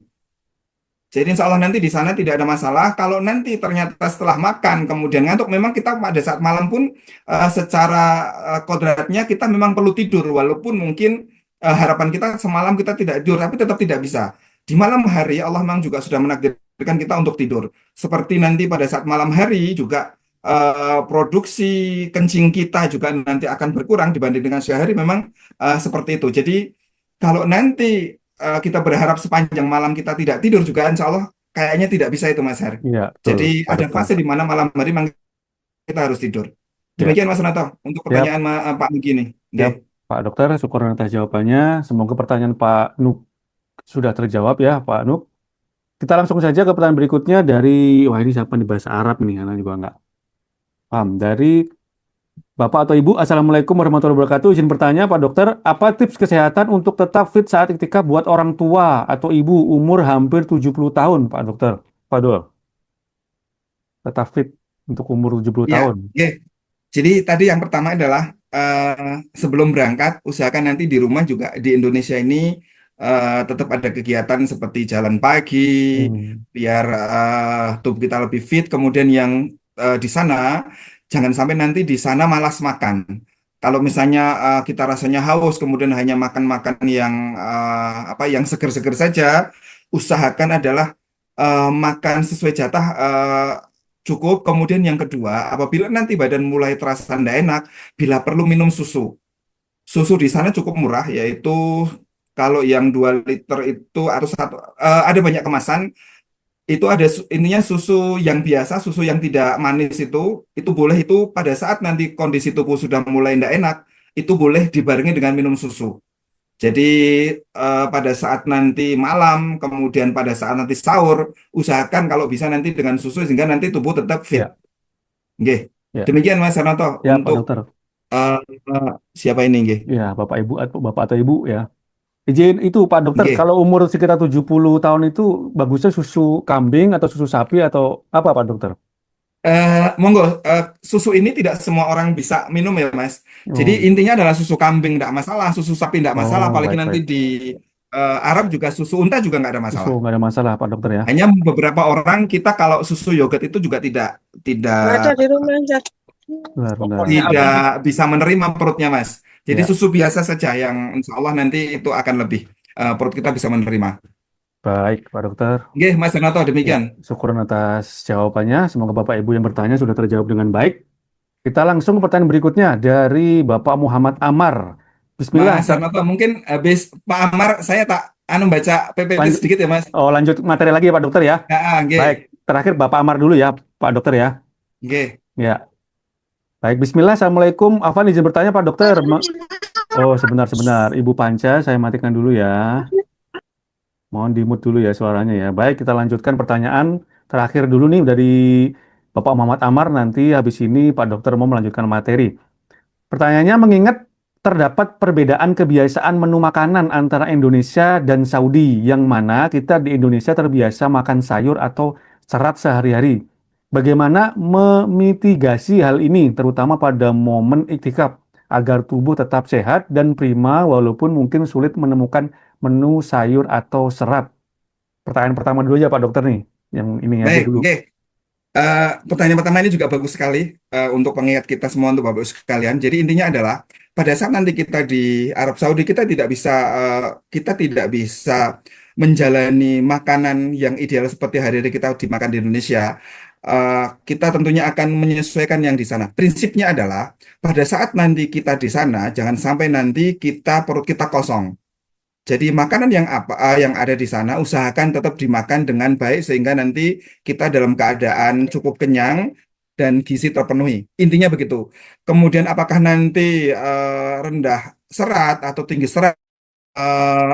Jadi insya Allah nanti di sana tidak ada masalah. Kalau nanti ternyata setelah makan kemudian ngantuk, memang kita pada saat malam pun secara kodratnya kita memang perlu tidur. Walaupun mungkin harapan kita semalam kita tidak tidur, tapi tetap tidak bisa. Di malam hari Allah memang juga sudah menakdirkan kita untuk tidur. Seperti nanti pada saat malam hari juga produksi kencing kita juga nanti akan berkurang dibanding dengan sehari. Memang seperti itu. Jadi kalau nanti kita berharap sepanjang malam kita tidak tidur juga insya Allah kayaknya tidak bisa itu Mas Har. Iya, betul, Jadi Pak ada Dokter. fase di mana malam hari memang kita harus tidur. Ya, Demikian Mas Renato untuk siap, pertanyaan Pak Nugi ini. Oke. siap, Pak Dokter, syukur atas jawabannya. Semoga pertanyaan Pak Nuk sudah terjawab ya, Pak Nuk. Kita langsung saja ke pertanyaan berikutnya dari, wah ini siapa nih bahasa Arab nih, karena juga nggak paham. Dari Bapak atau Ibu, Assalamualaikum warahmatullahi wabarakatuh. Izin bertanya, Pak Dokter, apa tips kesehatan untuk tetap fit saat iktikaf buat orang tua atau ibu umur hampir 70 tahun, Pak Dokter? Pak Dol, tetap fit untuk umur 70 Ya, tahun. oke. Jadi tadi yang pertama adalah sebelum berangkat usahakan nanti di rumah juga di Indonesia ini tetap ada kegiatan seperti jalan pagi Hmm, biar tubuh kita lebih fit. Kemudian yang di sana jangan sampai nanti di sana malas makan. Kalau misalnya kita rasanya haus kemudian hanya makan-makan yang yang seger-seger saja, usahakan adalah makan sesuai jatah cukup. Kemudian yang kedua, apabila nanti badan mulai terasa tidak enak, bila perlu minum susu. Susu di sana cukup murah, yaitu kalau yang 2 liter itu atau satu ada banyak kemasan. Itu ada ininya susu yang biasa, susu yang tidak manis itu boleh itu pada saat nanti kondisi tubuh sudah mulai tidak enak, itu boleh dibarengi dengan minum susu. Jadi pada saat nanti malam, kemudian pada saat nanti sahur, usahakan kalau bisa nanti dengan susu sehingga nanti tubuh tetap fit. ya, Nggih. ya, Demikian Mas Hanoto ya, Pak untuk Dokter. eh, siapa ini nggih? Ya, Bapak atau Ibu ya. Izin itu, Pak Dokter, Nggih. kalau umur sekitar 70 tahun itu bagusnya susu kambing atau susu sapi atau apa, Pak Dokter? Monggo, susu ini tidak semua orang bisa minum ya Mas. Jadi Oh, intinya adalah susu kambing tidak masalah, susu sapi tidak masalah, oh, apalagi baik, nanti baik. di Arab juga susu unta juga nggak ada Susu masalah. nggak ada masalah, Pak Dokter ya. Hanya beberapa orang kita kalau susu yogurt itu juga tidak Nggak tidak ada di rumah, Zat. Benar-benar. tidak bisa menerima perutnya, Mas. Jadi Ya, susu biasa saja yang insya Allah nanti itu akan lebih perut kita bisa menerima. baik Pak Dokter. Oke, Mas Renato Ya, demikian. syukur atas jawabannya. Semoga Bapak Ibu yang bertanya sudah terjawab dengan baik. Kita langsung ke pertanyaan berikutnya dari Bapak Muhammad Amar. Bismillah. Mas Renato mungkin habis Pak Amar saya tak baca PPT Lanjut, sedikit ya, Mas. lanjut materi lagi ya Pak Dokter ya. Baik, Nggih, terakhir Bapak Amar dulu ya Pak Dokter ya. nggih. Ya, baik. Bismillah. Assalamualaikum. Afwan izin bertanya Pak Dokter. Oh, sebentar. Ibu Panca, saya matikan dulu ya. Mohon di-mute dulu ya suaranya ya. Baik, kita lanjutkan pertanyaan terakhir dulu nih dari Bapak Muhammad Amar. Nanti habis ini Pak Dokter mau melanjutkan materi. Pertanyaannya mengingat terdapat perbedaan kebiasaan menu makanan antara Indonesia dan Saudi, yang mana kita di Indonesia terbiasa makan sayur atau serat sehari-hari. Bagaimana memitigasi hal ini, terutama pada momen iktikaf, agar tubuh tetap sehat dan prima walaupun mungkin sulit menemukan menu sayur atau serat? Pertanyaan pertama dulu aja Pak Dokter nih, yang ini aja Baik, dulu. nggih. Pertanyaan pertama ini juga bagus sekali untuk pengingat kita semua untuk Bapak Ibu sekalian. Jadi intinya adalah pada saat nanti kita di Arab Saudi kita tidak bisa menjalani makanan yang ideal seperti hari-hari kita dimakan di Indonesia. Kita tentunya akan menyesuaikan yang di sana. Prinsipnya adalah pada saat nanti kita di sana jangan sampai nanti perut kita kosong. Jadi makanan yang ada di sana usahakan tetap dimakan dengan baik sehingga nanti kita dalam keadaan cukup kenyang dan gizi terpenuhi. Intinya begitu. Kemudian apakah nanti rendah serat atau tinggi serat,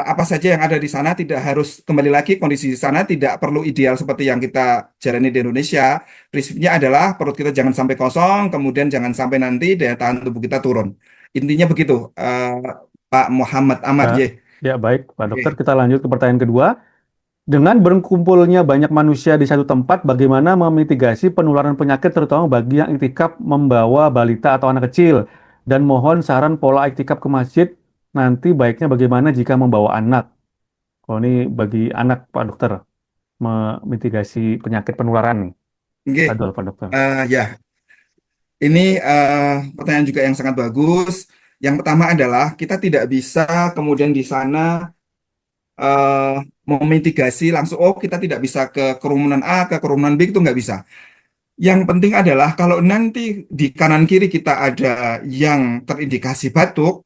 apa saja yang ada di sana tidak harus, kembali lagi kondisi di sana tidak perlu ideal seperti yang kita jalani di Indonesia. Prinsipnya adalah perut kita jangan sampai kosong, kemudian jangan sampai nanti daya tahan tubuh kita turun. Intinya begitu, Pak Muhammad Amar. Ya, Ye. ya baik Pak Dokter, Oke. kita lanjut ke pertanyaan kedua. Dengan berkumpulnya banyak manusia di satu tempat, bagaimana memitigasi penularan penyakit terutama bagi yang iktikaf membawa balita atau anak kecil? Dan mohon saran pola iktikaf ke masjid nanti baiknya bagaimana jika membawa anak? Kalau ini bagi anak Pak Dokter, memitigasi penyakit penularan nih. Oke. Adol Pak Dokter. Ya, ini pertanyaan juga yang sangat bagus. Yang pertama adalah kita tidak bisa kemudian di sana eh, memitigasi langsung, oh kita tidak bisa ke kerumunan A, ke kerumunan B, itu nggak bisa. Yang penting adalah kalau nanti di kanan kiri kita ada yang terindikasi batuk,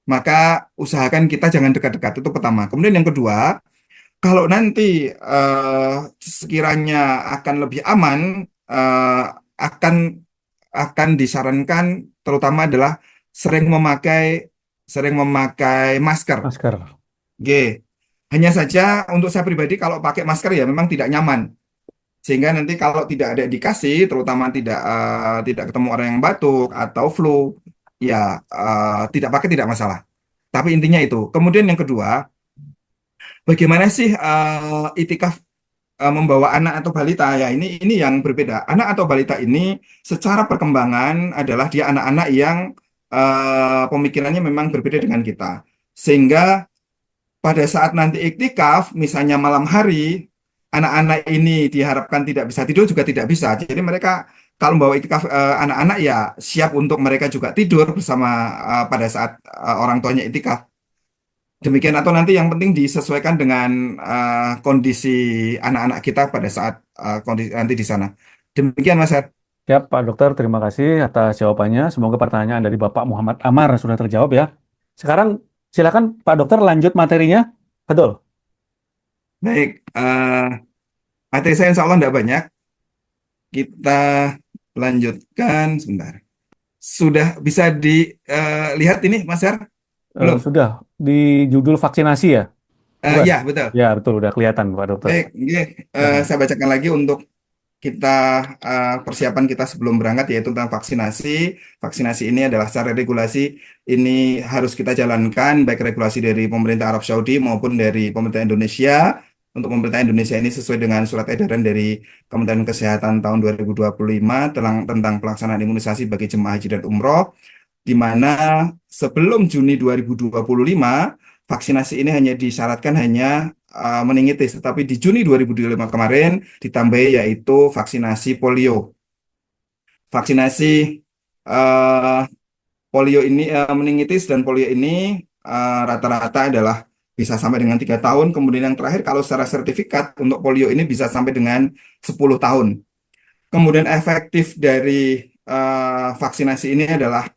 maka usahakan kita jangan dekat-dekat, itu pertama. Kemudian yang kedua, kalau nanti sekiranya akan lebih aman, eh, akan disarankan terutama adalah sering memakai masker. Masker. G. Hanya saja untuk saya pribadi kalau pakai masker ya memang tidak nyaman. Sehingga nanti kalau tidak ada indikasi, terutama tidak ketemu orang yang batuk atau flu, ya tidak pakai tidak masalah. Tapi intinya itu. Kemudian yang kedua, bagaimana sih itikaf membawa anak atau balita? Ya ini yang berbeda. Anak atau balita ini secara perkembangan adalah dia anak-anak yang pemikirannya memang berbeda dengan kita. Sehingga pada saat nanti iktikaf, misalnya malam hari, anak-anak ini diharapkan tidak bisa tidur juga tidak bisa. Jadi mereka kalau membawa iktikaf anak-anak ya siap untuk mereka juga tidur bersama pada saat orang tuanya iktikaf. Demikian atau nanti yang penting disesuaikan dengan kondisi anak-anak kita pada saat kondisi nanti di sana. Demikian Mas Her. Ya Pak Dokter, terima kasih atas jawabannya. Semoga pertanyaan dari Bapak Muhammad Amar sudah terjawab ya. Sekarang silakan Pak Dokter lanjut materinya. Betul. Baik, materi saya insya Allah tidak banyak. Kita lanjutkan sebentar. Sudah bisa dilihat ini Mas Her? Belum? Sudah di judul vaksinasi ya? Bukan? Ya, betul. Ya, betul. Udah kelihatan, Pak Dokter. Baik, ini, Silakan. saya bacakan lagi untuk kita persiapan kita sebelum berangkat yaitu tentang vaksinasi. Vaksinasi ini adalah secara regulasi ini harus kita jalankan baik regulasi dari pemerintah Arab Saudi maupun dari pemerintah Indonesia. Untuk pemerintah Indonesia ini sesuai dengan surat edaran dari Kementerian Kesehatan tahun 2025 tentang pelaksanaan imunisasi bagi jemaah haji dan umroh, di mana sebelum Juni 2025 vaksinasi ini hanya disyaratkan hanya meningitis, tetapi di Juni 2025 kemarin ditambahi yaitu vaksinasi polio. Vaksinasi eh, meningitis dan polio ini rata-rata adalah bisa sampai dengan 3 tahun. Kemudian yang terakhir kalau secara sertifikat untuk polio ini bisa sampai dengan 10 tahun. Kemudian efektif dari vaksinasi ini adalah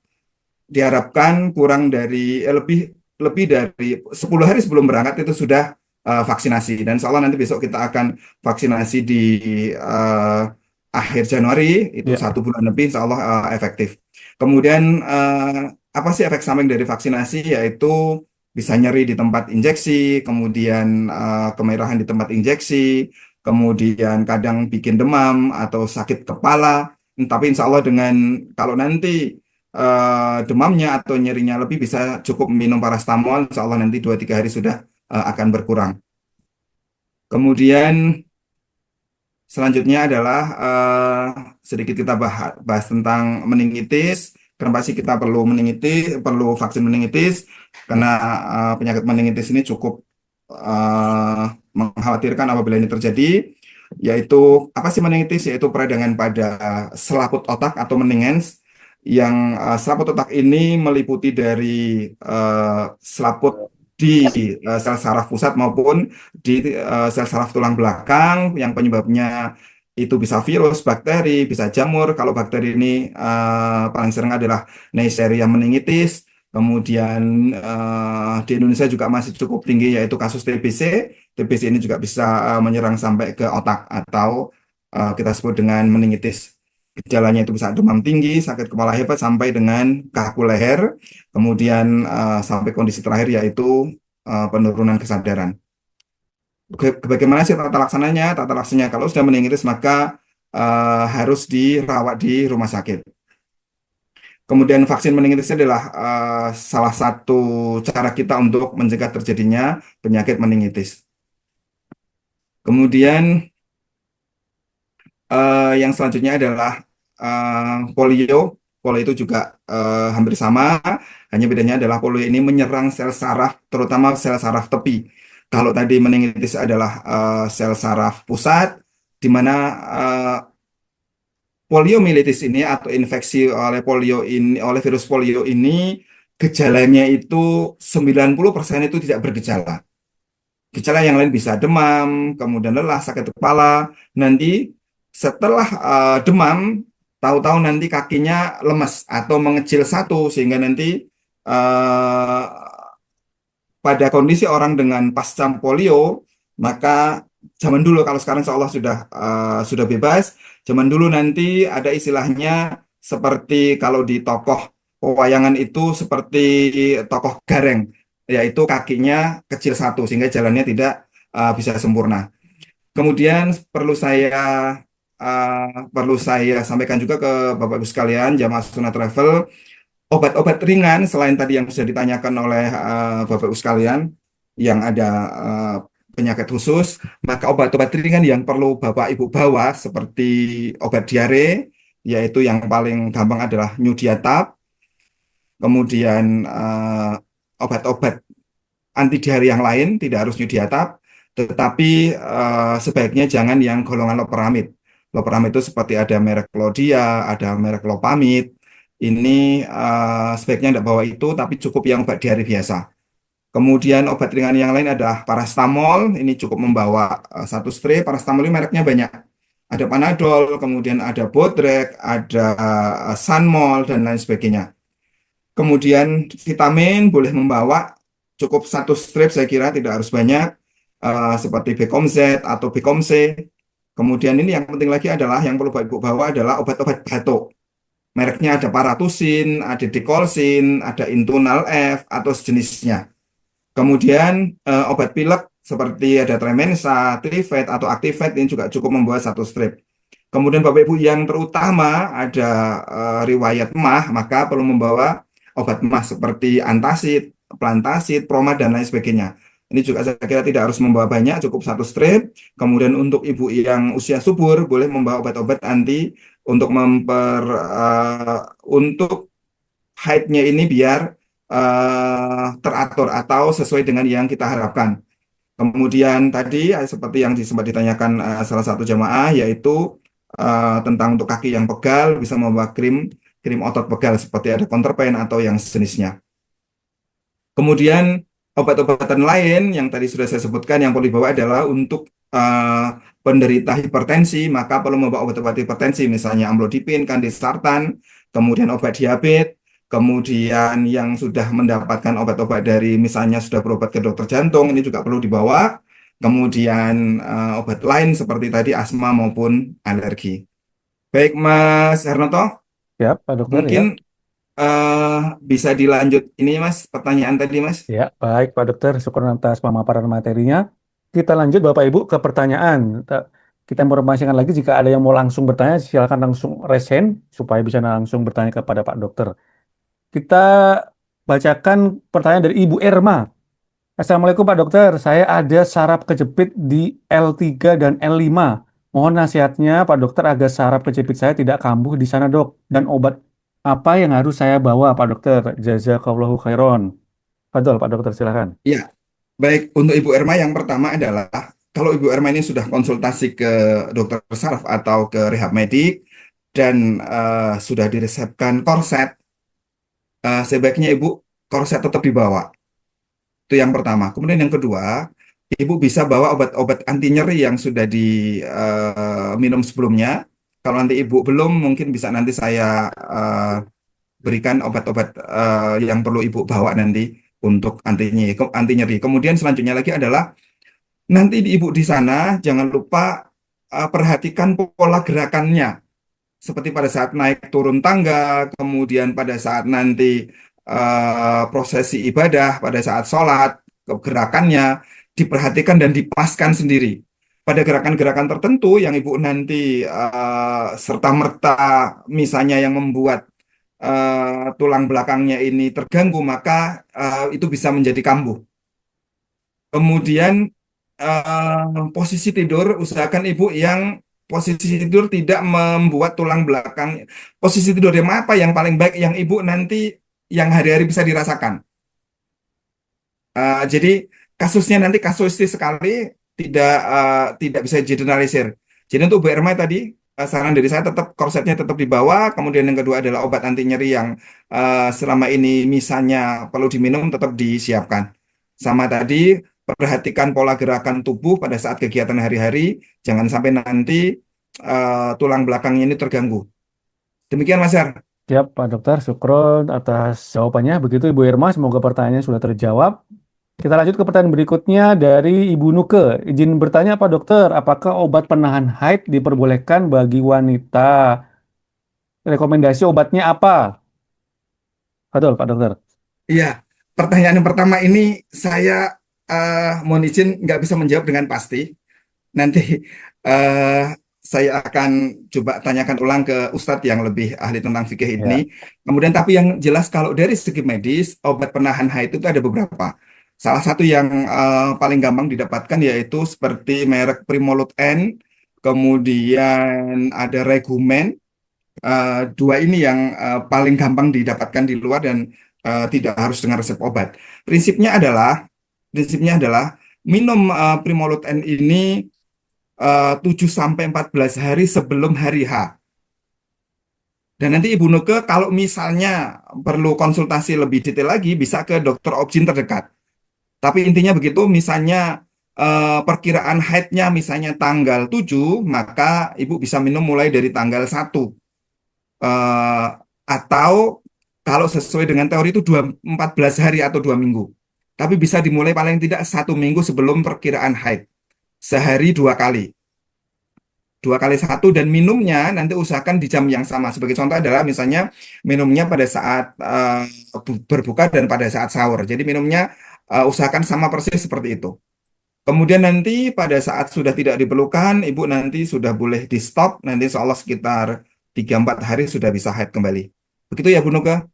diharapkan kurang dari lebih lebih dari 10 hari sebelum berangkat itu sudah vaksinasi. Dan insya Allah nanti besok kita akan vaksinasi di eh, akhir Januari, itu Ya, 1 bulan lebih insya Allah efektif. Kemudian apa sih efek samping dari vaksinasi? Yaitu bisa nyeri di tempat injeksi, kemudian kemerahan di tempat injeksi, kemudian kadang bikin demam atau sakit kepala. Tapi insya Allah dengan kalau nanti demamnya atau nyerinya lebih bisa cukup minum paracetamol, insya Allah nanti 2-3 hari sudah akan berkurang. Kemudian selanjutnya adalah sedikit kita bahas tentang meningitis. Kenapa sih kita perlu meningitis, perlu vaksin meningitis? Karena penyakit meningitis ini cukup eh, mengkhawatirkan apabila ini terjadi. Yaitu apa sih meningitis? Yaitu peradangan pada selaput otak atau meninges yang selaput otak ini meliputi dari selaput di sel saraf pusat maupun di sel saraf tulang belakang yang penyebabnya itu bisa virus, bakteri, bisa jamur. Kalau bakteri ini paling sering adalah Neisseria meningitis. Kemudian di Indonesia juga masih cukup tinggi yaitu kasus TBC. TBC ini juga bisa menyerang sampai ke otak atau kita sebut dengan meningitis. Gejalanya itu bisa demam tinggi, sakit kepala hebat, sampai dengan kaku leher. Kemudian sampai kondisi terakhir yaitu penurunan kesadaran. Bagaimana sih tata laksananya? Tata laksananya kalau sudah meningitis maka harus dirawat di rumah sakit. Kemudian vaksin meningitis adalah salah satu cara kita untuk mencegah terjadinya penyakit meningitis. Kemudian yang selanjutnya adalah polio. Polio itu juga hampir sama, hanya bedanya adalah polio ini menyerang sel saraf, terutama sel saraf tepi. Kalau tadi meningitis adalah sel saraf pusat, di mana eh, poliomielitis ini atau infeksi oleh virus polio ini gejalanya itu 90% itu tidak bergejala. Gejala yang lain bisa demam, kemudian lelah, sakit kepala. Nanti setelah demam, tahu-tahu nanti kakinya lemas atau mengecil satu sehingga nanti eh, pada kondisi orang dengan pasca polio, maka zaman dulu kalau sekarang seolah sudah bebas, zaman dulu nanti ada istilahnya seperti kalau di tokoh pewayangan itu seperti tokoh gareng, yaitu kakinya kecil satu sehingga jalannya tidak bisa sempurna. Kemudian perlu saya sampaikan juga ke Bapak Ibu sekalian, jamaah Sunnah Travel, obat-obat ringan selain tadi yang sudah ditanyakan oleh Bapak Ibu sekalian yang ada eh, penyakit khusus, maka obat-obat ringan yang perlu Bapak Ibu bawa seperti obat diare, yaitu yang paling gampang adalah Nyudiatab, kemudian obat-obat anti diare yang lain tidak harus Nyudiatab, tetapi sebaiknya jangan yang golongan loperamid. Loperamid itu seperti ada merek Clodia, ada merek Lopamid. Ini sebaiknya tidak bawa itu, tapi cukup yang obat diare biasa. Kemudian obat ringan yang lain adalah paracetamol. Ini cukup membawa satu strip. Paracetamol ini mereknya banyak. Ada Panadol, kemudian ada Bodrek, ada Sanmol, dan lain sebagainya. Kemudian vitamin boleh membawa cukup satu strip, saya kira tidak harus banyak, seperti Becom Z atau Becom C. Kemudian ini yang penting lagi adalah yang perlu Ibu bawa adalah obat-obat batuk. Mereknya ada Paratusin, ada Dicolsin, ada Intunal F atau sejenisnya. Kemudian obat pilek seperti ada Tremensa, Trifed atau Actifed ini juga cukup membawa satu strip. Kemudian Bapak Ibu yang terutama ada riwayat MAH maka perlu membawa obat MAH seperti antasid, plantasid, promad dan lain sebagainya. Ini juga saya kira tidak harus membawa banyak, cukup satu strip. Kemudian untuk ibu yang usia subur boleh membawa obat-obat anti untuk untuk haidnya ini biar teratur atau sesuai dengan yang kita harapkan. Kemudian tadi seperti yang sempat ditanyakan salah satu jamaah yaitu tentang untuk kaki yang pegal bisa membawa krim krim otot pegal seperti ada Counterpain atau yang sejenisnya. Kemudian obat-obatan lain yang tadi sudah saya sebutkan yang perlu dibawa adalah untuk penderita hipertensi, maka perlu membawa obat-obat hipertensi, misalnya amlodipin, kandesartan, kemudian obat diabetes, kemudian yang sudah mendapatkan obat-obat dari misalnya sudah berobat ke dokter jantung, ini juga perlu dibawa. Kemudian obat lain seperti tadi asma maupun alergi. Baik, Mas Hernoto, Ya, Pak Dokter ya. mungkin eh bisa dilanjut ini Mas, pertanyaan tadi Mas. Ya, baik Pak Dokter, syukur atas pemaparan materinya. Kita lanjut Bapak Ibu ke pertanyaan. Kita informasikan lagi jika ada yang mau langsung bertanya, silakan langsung raise hand supaya bisa langsung bertanya kepada Pak Dokter. Kita bacakan pertanyaan dari Ibu Erma. Assalamualaikum Pak Dokter, saya ada saraf kejepit di L3 dan L5. Mohon nasihatnya Pak Dokter agar saraf kejepit saya tidak kambuh di sana dok. Dan obat apa yang harus saya bawa Pak Dokter? Jazakallahu khairan. Betul Pak Dokter, silakan. Ya, baik untuk Ibu Erma yang pertama adalah kalau Ibu Erma ini sudah konsultasi ke dokter saraf atau ke rehab medik dan sudah diresepkan korset, sebaiknya Ibu korset tetap dibawa. Itu yang pertama. Kemudian yang kedua, Ibu bisa bawa obat-obat anti nyeri yang sudah diminum sebelumnya. Kalau nanti Ibu belum, mungkin bisa nanti saya berikan obat-obat yang perlu Ibu bawa nanti untuk anti nyeri. Kemudian selanjutnya lagi adalah nanti Ibu di sana jangan lupa perhatikan pola gerakannya. Seperti pada saat naik turun tangga, kemudian pada saat nanti prosesi ibadah, pada saat sholat, gerakannya diperhatikan dan dipaskan sendiri. Pada gerakan-gerakan tertentu yang Ibu nanti serta-merta misalnya yang membuat tulang belakangnya ini terganggu, maka itu bisa menjadi kambuh. Kemudian posisi tidur, usahakan ibu yang posisi tidur tidak membuat tulang belakang. Posisi tidur yang apa yang paling baik yang ibu nanti yang hari-hari bisa dirasakan. Jadi kasusnya nanti kasuistis sekali, tidak bisa generalisir. Jadi untuk Bu Erma tadi saran dari saya tetap korsetnya tetap dibawa. Kemudian yang kedua adalah obat anti nyeri yang selama ini misalnya perlu diminum tetap disiapkan. Sama tadi perhatikan pola gerakan tubuh pada saat kegiatan hari-hari, jangan sampai nanti tulang belakangnya ini terganggu. Demikian Mas Yar. Siap Pak Dokter, syukron atas jawabannya. Begitu Ibu Irma, semoga pertanyaannya sudah terjawab. Kita lanjut ke pertanyaan berikutnya dari Ibu Nuke. Izin bertanya Pak Dokter, apakah obat penahan haid diperbolehkan bagi wanita? Rekomendasi obatnya apa? Betul Pak Dokter. Iya, pertanyaan yang pertama ini saya mohon izin nggak bisa menjawab dengan pasti. Nanti eh, saya akan coba tanyakan ulang ke Ustadz yang lebih ahli tentang fikih ini. Ya, Kemudian tapi yang jelas kalau dari segi medis, obat penahan haid itu ada beberapa. Salah satu yang paling gampang didapatkan yaitu seperti merek Primolut N, kemudian ada Regumen. Dua ini yang paling gampang didapatkan di luar dan tidak harus dengan resep obat. Prinsipnya adalah minum Primolut N ini 7 sampai 14 hari sebelum hari H. Dan nanti Ibu Nuke kalau misalnya perlu konsultasi lebih detail lagi bisa ke dokter obgyn terdekat. Tapi intinya begitu, misalnya perkiraan haidnya misalnya tanggal 7, maka Ibu bisa minum mulai dari tanggal 1. Eh, atau kalau sesuai dengan teori itu 14 hari atau 2 minggu. Tapi bisa dimulai paling tidak 1 minggu sebelum perkiraan haid. Sehari 2 kali. 2 kali 1 dan minumnya nanti usahakan di jam yang sama. Sebagai contoh adalah misalnya minumnya pada saat berbuka dan pada saat sahur. Jadi minumnya usahakan sama persis seperti itu. Kemudian nanti pada saat sudah tidak diperlukan, ibu nanti sudah boleh di stop. Nanti insya Allah sekitar 3-4 hari sudah bisa haid kembali. Begitu ya Bu Nuka?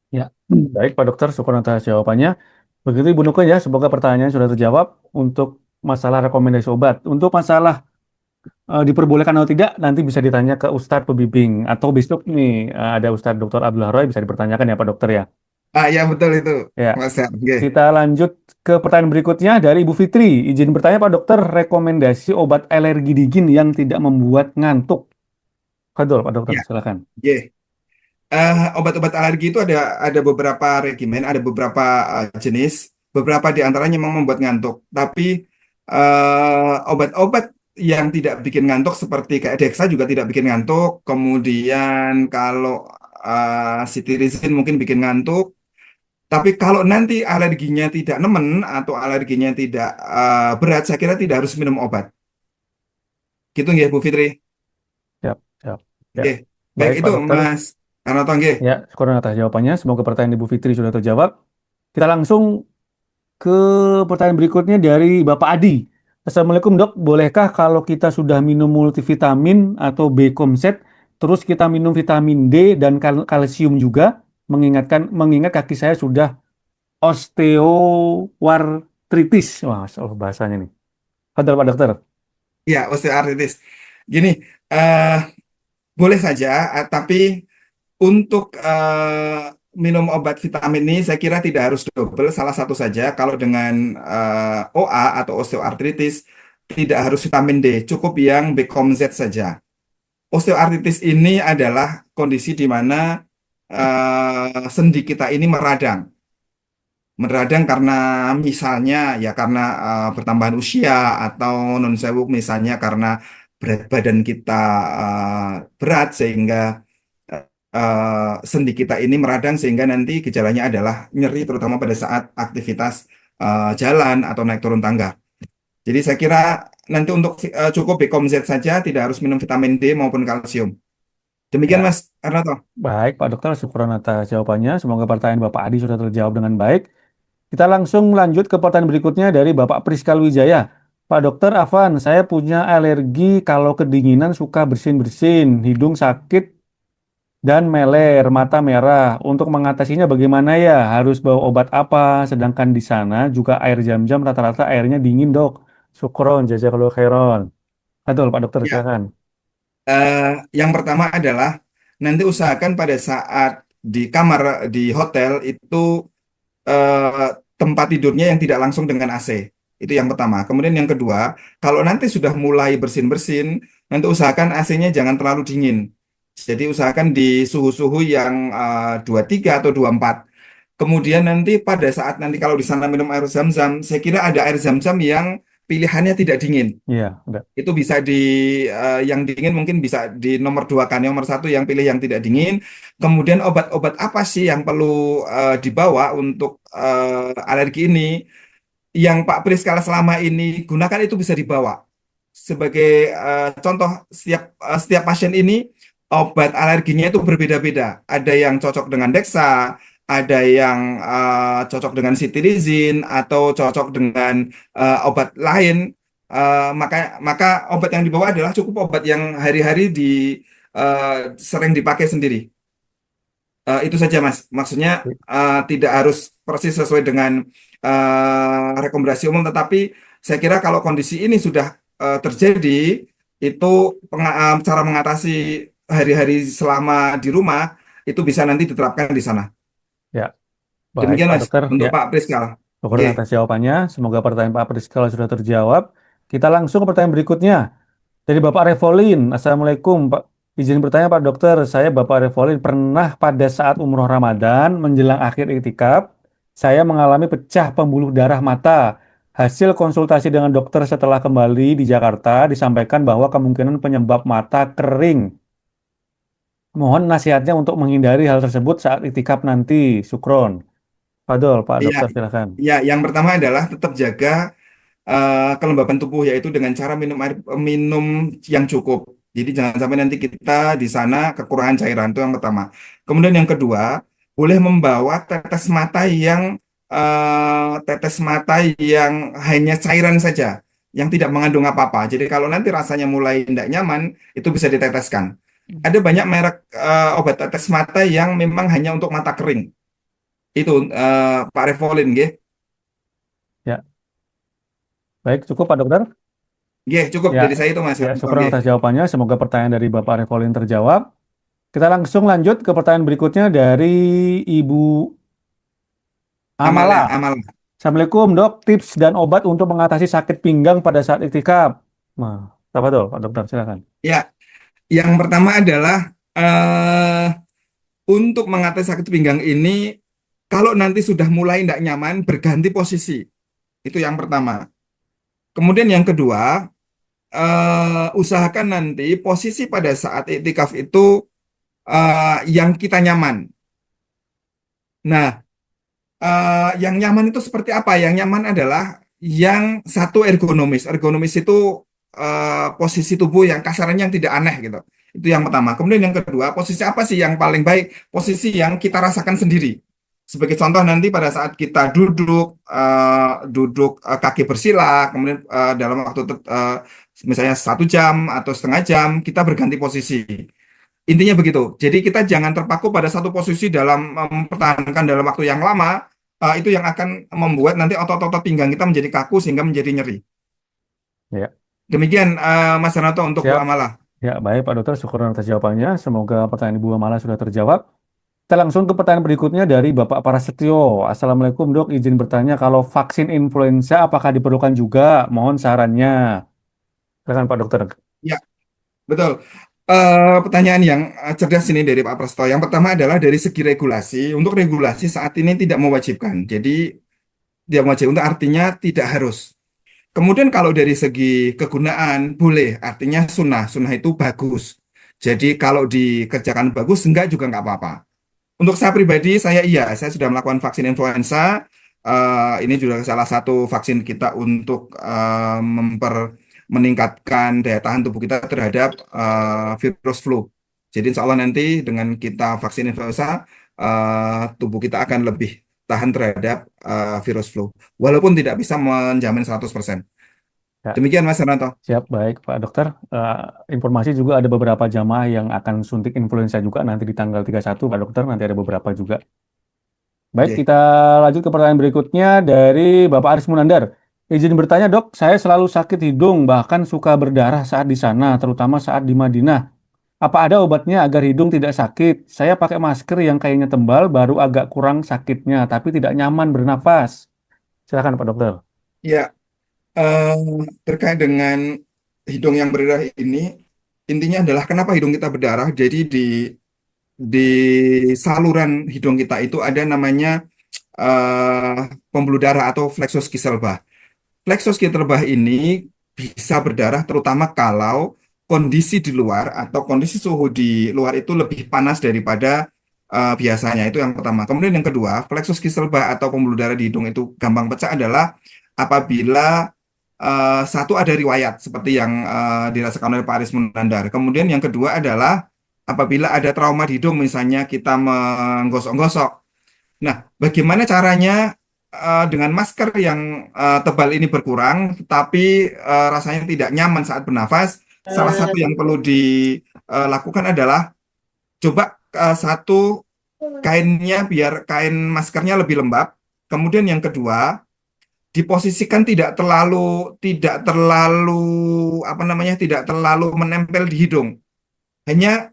ya. Baik Pak Dokter, syukur atas jawabannya. Begitu Ibu Nuke ya, semoga pertanyaannya sudah terjawab untuk masalah rekomendasi obat. Untuk masalah diperbolehkan atau tidak nanti bisa ditanya ke Ustadz pembimbing atau besok nih ada Ustadz Dr. Abdullah Roy bisa dipertanyakan ya Pak Dokter ya. Ya betul itu, Ya, Mas Syar. Oke. kita lanjut ke pertanyaan berikutnya dari Ibu Fitri. Izin bertanya Pak Dokter, rekomendasi obat alergi dingin yang tidak membuat ngantuk. Betul Pak Dokter, Ya, silakan. oke. Obat-obat alergi itu ada beberapa regimen, ada beberapa jenis, beberapa di antaranya memang membuat ngantuk. Tapi obat-obat yang tidak bikin ngantuk seperti kayak Dexa juga tidak bikin ngantuk. Kemudian kalau cetirizine mungkin bikin ngantuk. Tapi kalau nanti alerginya tidak nemen atau alerginya tidak berat, saya kira tidak harus minum obat. Gitu nggih, Bu Fitri. Siap, siap. Ya, Oke, baik baik itu Pak Dokter. Mas Anoto nggih. Ya, syukur atas jawabannya. Semoga pertanyaan Ibu Fitri sudah terjawab. Kita langsung ke pertanyaan berikutnya dari Bapak Adi. Assalamualaikum dok, bolehkah kalau kita sudah minum multivitamin atau B-Komset, terus kita minum vitamin D dan kalsium juga, mengingat kaki saya sudah osteoartritis. Wah, soal bahasanya nih. Betul Pak Dokter. Ya, osteoartritis. Gini, eh boleh saja, tapi untuk minum obat vitamin ini saya kira tidak harus double, salah satu saja. Kalau dengan OA atau osteoartritis tidak harus vitamin D, cukup yang B-Komz saja. Osteoartritis ini adalah kondisi di mana sendi kita ini meradang. Meradang karena misalnya ya karena pertambahan usia atau non sewu misalnya karena berat badan kita berat sehingga sendi kita ini meradang sehingga nanti gejalanya adalah nyeri terutama pada saat aktivitas jalan atau naik turun tangga. Jadi saya kira nanti untuk cukup Bcom Z saja tidak harus minum vitamin D maupun kalsium. Demikian Ya, Mas Arnato. baik Pak Dokter, syukur atas jawabannya. Semoga pertanyaan Bapak Adi sudah terjawab dengan baik. Kita langsung lanjut ke pertanyaan berikutnya dari Bapak Priskal Wijaya. Pak Dokter Afan, saya punya alergi kalau kedinginan suka bersin-bersin, hidung sakit dan meler, mata merah. Untuk mengatasinya bagaimana ya? Harus bawa obat apa? Sedangkan di sana juga air jam-jam rata-rata airnya dingin, Dok. Syukron, jazakallahu khairan. Betul, Pak Dokter, Ya, silakan. eh, yang pertama adalah nanti usahakan pada saat di kamar di hotel itu tempat tidurnya yang tidak langsung dengan AC. Itu yang pertama. Kemudian yang kedua, kalau nanti sudah mulai bersin-bersin, nanti usahakan AC-nya jangan terlalu dingin. Jadi usahakan di suhu-suhu yang 23 atau 24. Kemudian nanti pada saat nanti kalau di sana minum air zam-zam, saya kira ada air zam-zam yang pilihannya tidak dingin. Iya, udah. Itu bisa di yang dingin mungkin bisa di nomor dua kan, nomor satu yang pilih yang tidak dingin. Kemudian obat-obat apa sih yang perlu dibawa untuk alergi ini? Yang Pak Priskala selama ini gunakan itu bisa dibawa. Sebagai contoh, setiap pasien ini obat alerginya itu berbeda-beda. Ada yang cocok dengan Dexa, ada yang cocok dengan cetirizine atau cocok dengan obat lain. Maka obat yang dibawa adalah cukup obat yang hari-hari sering dipakai sendiri. Itu saja Mas. Maksudnya tidak harus persis sesuai dengan rekomendasi umum, tetapi saya kira kalau kondisi ini sudah terjadi, itu cara mengatasi hari-hari selama di rumah itu bisa nanti diterapkan di sana. Ya, baik Demikian Pak Mas Dokter. untuk Ya, Pak Priskal. syukur Oke, atas jawabannya. Semoga pertanyaan Pak Priskala sudah terjawab. Kita langsung ke pertanyaan berikutnya. Dari Bapak Revolin, Assalamualaikum Pak. Izin bertanya Pak Dokter, saya Bapak Revolin pernah pada saat umroh Ramadan menjelang akhir iktikaf, saya mengalami pecah pembuluh darah mata. Hasil konsultasi dengan dokter setelah kembali di Jakarta disampaikan bahwa kemungkinan penyebab mata kering. Mohon nasihatnya untuk menghindari hal tersebut saat iktikaf nanti. Sukron. Fadol, Pak iya, Dokter silakan. ya. Yang pertama adalah tetap jaga kelembapan tubuh yaitu dengan cara minum yang cukup. Jadi jangan sampai nanti kita di sana kekurangan cairan itu yang pertama. Kemudian yang kedua, boleh membawa tetes mata yang hanya cairan saja, yang tidak mengandung apa-apa. Jadi kalau nanti rasanya mulai tidak nyaman, itu bisa diteteskan. Ada banyak merek obat tetes mata yang memang hanya untuk mata kering. Itu Pak Revolin, nggih. Ya, baik cukup Pak Dokter. Nggih, cukup Ya, dari saya itu Mas. ya syukur Nggih. atas jawabannya. Semoga pertanyaan dari Bapak Revolin terjawab. Kita langsung lanjut ke pertanyaan berikutnya dari Ibu Amal Amala. ya, amal. Assalamualaikum dok, tips dan obat untuk mengatasi sakit pinggang pada saat iktikaf. Nah, apa tuh Pak Dokter, silakan. Ya, yang pertama adalah untuk mengatasi sakit pinggang ini, kalau nanti sudah mulai tidak nyaman, berganti posisi. Itu yang pertama. Kemudian yang kedua, usahakan nanti posisi pada saat iktikaf itu yang kita nyaman. Nah, yang nyaman itu seperti apa? Yang nyaman adalah yang satu ergonomis. Ergonomis itu posisi tubuh yang kasarannya yang tidak aneh gitu. Itu yang pertama. Kemudian yang kedua, posisi apa sih yang paling baik? Posisi yang kita rasakan sendiri. Sebagai contoh nanti pada saat kita duduk kaki bersila, kemudian dalam waktu misalnya 1 jam atau setengah jam, kita berganti posisi. Intinya begitu. Jadi kita jangan terpaku pada satu posisi dalam mempertahankan dalam waktu yang lama. Itu yang akan membuat nanti otot-otot pinggang kita menjadi kaku sehingga menjadi nyeri. Ya, Demikian Mas Renato untuk Bu siap. Amalah. Ya, baik Pak Dokter, syukur atas jawabannya. Semoga pertanyaan Ibu Amala sudah terjawab. Kita langsung ke pertanyaan berikutnya dari Bapak Prasetyo. Assalamualaikum dok, izin bertanya kalau vaksin influenza apakah diperlukan juga? Mohon sarannya. Silakan Pak Dokter. Ya, betul. Pertanyaan yang cerdas ini dari Pak Prasto. Yang pertama adalah dari segi regulasi. Untuk regulasi saat ini tidak mewajibkan. Jadi tidak mewajibkan untuk artinya tidak harus. Kemudian kalau dari segi kegunaan boleh, artinya sunnah. Sunnah itu bagus. Jadi kalau dikerjakan bagus, enggak juga enggak apa-apa. Untuk saya pribadi, saya sudah melakukan vaksin influenza. Ini juga salah satu vaksin kita untuk meningkatkan daya tahan tubuh kita terhadap virus flu. Jadi insya Allah nanti dengan kita vaksin influenza, tubuh kita akan lebih tahan terhadap virus flu. Walaupun tidak bisa menjamin 100%. Ya, Demikian Mas Renanto. siap, baik Pak Dokter. Informasi juga ada beberapa jamaah yang akan suntik influenza juga nanti di tanggal 31 Pak Dokter. Nanti ada beberapa juga. Baik, Oke. kita lanjut ke pertanyaan berikutnya dari Bapak Aris Munandar. Izin bertanya dok, saya selalu sakit hidung, bahkan suka berdarah saat di sana, terutama saat di Madinah. Apa ada obatnya agar hidung tidak sakit? Saya pakai masker yang kayaknya tebal, baru agak kurang sakitnya, tapi tidak nyaman bernapas. Silakan Pak Dokter. Ya, eh, terkait dengan hidung yang berdarah ini, intinya adalah kenapa hidung kita berdarah. Jadi di saluran hidung kita itu ada namanya eh, pembuluh darah atau plexus Kieselbach. Plexus Kieselbach ini bisa berdarah terutama kalau kondisi di luar atau kondisi suhu di luar itu lebih panas daripada biasanya. Itu yang pertama. Kemudian yang kedua, plexus Kieselbach atau pembuluh darah di hidung itu gampang pecah adalah apabila satu ada riwayat seperti yang dirasakan oleh Pak Aris Munandar. Kemudian yang kedua adalah apabila ada trauma di hidung, misalnya kita menggosok-gosok. Nah, bagaimana caranya dengan masker yang tebal ini berkurang, tapi rasanya tidak nyaman saat bernafas? Salah satu yang perlu dilakukan adalah coba satu kainnya biar kain maskernya lebih lembab. Kemudian yang kedua, diposisikan tidak terlalu apa namanya tidak terlalu menempel di hidung. Hanya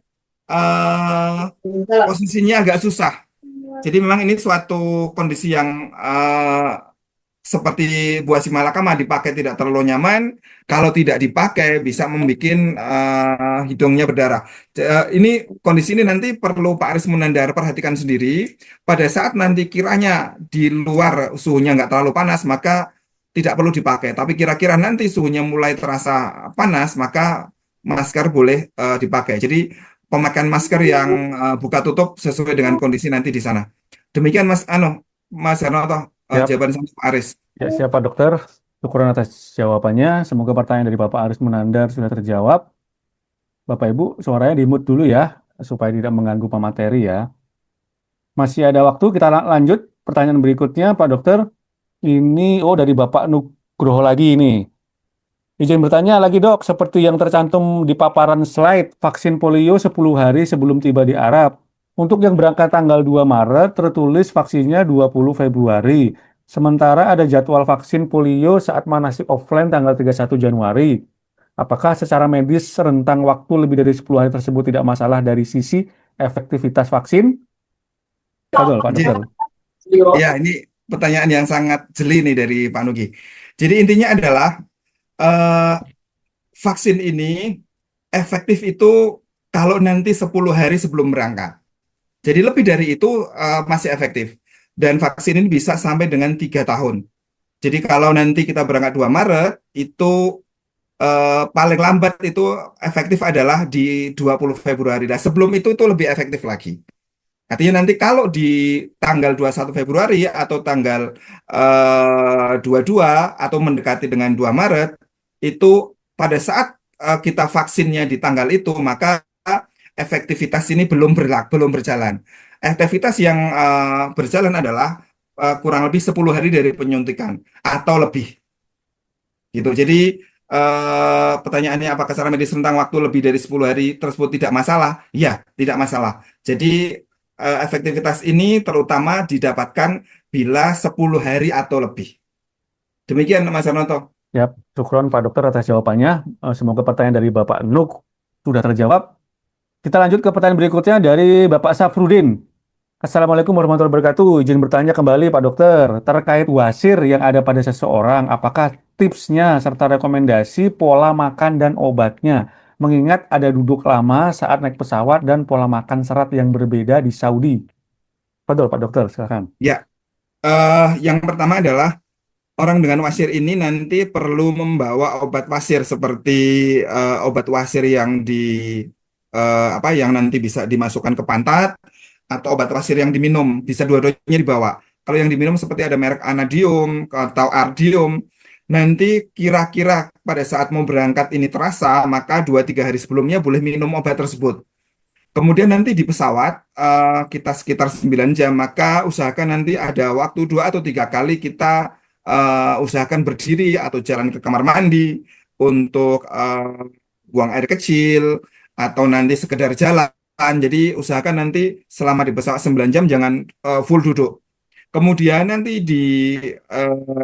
posisinya agak susah. Jadi memang ini suatu kondisi yang seperti buah si malakama dipakai tidak terlalu nyaman. Kalau tidak dipakai bisa membuat hidungnya berdarah. Ini kondisi ini nanti perlu Pak Aris Munandar perhatikan sendiri. Pada saat nanti kiranya di luar suhunya nggak terlalu panas, maka tidak perlu dipakai. Tapi kira-kira nanti suhunya mulai terasa panas, maka masker boleh dipakai. Jadi pemakaian masker yang buka tutup sesuai dengan kondisi nanti di sana. Demikian Mas Hernoto, Siap, jawaban saya Pak Aris. ya, siap Pak Dokter. Syukuran atas jawabannya. Semoga pertanyaan dari Bapak Aris Munandar sudah terjawab. Bapak Ibu, suaranya di-mute dulu ya, supaya tidak mengganggu pemateri ya. Masih ada waktu, kita lanjut. Pertanyaan berikutnya, Pak Dokter. Ini, oh dari Bapak Nugroho lagi ini. Izin bertanya lagi dok, seperti yang tercantum di paparan slide, vaksin polio 10 hari sebelum tiba di Arab. Untuk yang berangkat tanggal 2 Maret, tertulis vaksinnya 20 Februari. Sementara ada jadwal vaksin polio saat manasik offline tanggal 31 Januari. Apakah secara medis rentang waktu lebih dari 10 hari tersebut tidak masalah dari sisi efektivitas vaksin? Betul, Pak Jadi, Dokter. ya ini pertanyaan yang sangat jeli nih dari Pak Nugi. Jadi intinya adalah eh, vaksin ini efektif itu kalau nanti 10 hari sebelum berangkat. Jadi lebih dari itu masih efektif. Dan vaksin ini bisa sampai dengan 3 tahun. Jadi kalau nanti kita berangkat 2 Maret, itu paling lambat itu efektif adalah di 20 Februari. Nah, sebelum itu lebih efektif lagi. Artinya nanti kalau di tanggal 21 Februari atau tanggal 22 atau mendekati dengan 2 Maret, itu pada saat kita vaksinnya di tanggal itu, maka efektivitas ini belum berjalan. Efektivitas yang berjalan adalah kurang lebih 10 hari dari penyuntikan atau lebih gitu. Jadi pertanyaannya apakah secara medis rentang waktu lebih dari 10 hari tersebut tidak masalah? Ya, tidak masalah. Jadi efektivitas ini terutama didapatkan bila 10 hari atau lebih. Demikian Mas Arnonto. Ya, syukron Pak Dokter atas jawabannya. Semoga pertanyaan dari Bapak Nuk sudah terjawab. Kita lanjut ke pertanyaan berikutnya dari Bapak Safrudin. Assalamualaikum warahmatullahi wabarakatuh. Izin bertanya kembali Pak Dokter, terkait wasir yang ada pada seseorang, apakah tipsnya serta rekomendasi pola makan dan obatnya? Mengingat ada duduk lama saat naik pesawat dan pola makan serat yang berbeda di Saudi. Betul Pak Dokter, silakan. Ya, yang pertama adalah orang dengan wasir ini nanti perlu membawa obat wasir seperti obat wasir yang apa yang nanti bisa dimasukkan ke pantat atau obat wasir yang diminum bisa dua-duanya dibawa. Kalau yang diminum seperti ada merek Anadium atau Ardium, nanti kira-kira pada saat mau berangkat ini terasa, maka 2-3 hari sebelumnya boleh minum obat tersebut. Kemudian nanti di pesawat kita sekitar 9 jam, maka usahakan nanti ada waktu 2 atau 3 kali kita usahakan berdiri atau jalan ke kamar mandi untuk buang air kecil atau nanti sekedar jalan. Jadi usahakan nanti selama di pesawat 9 jam jangan full duduk. Kemudian nanti di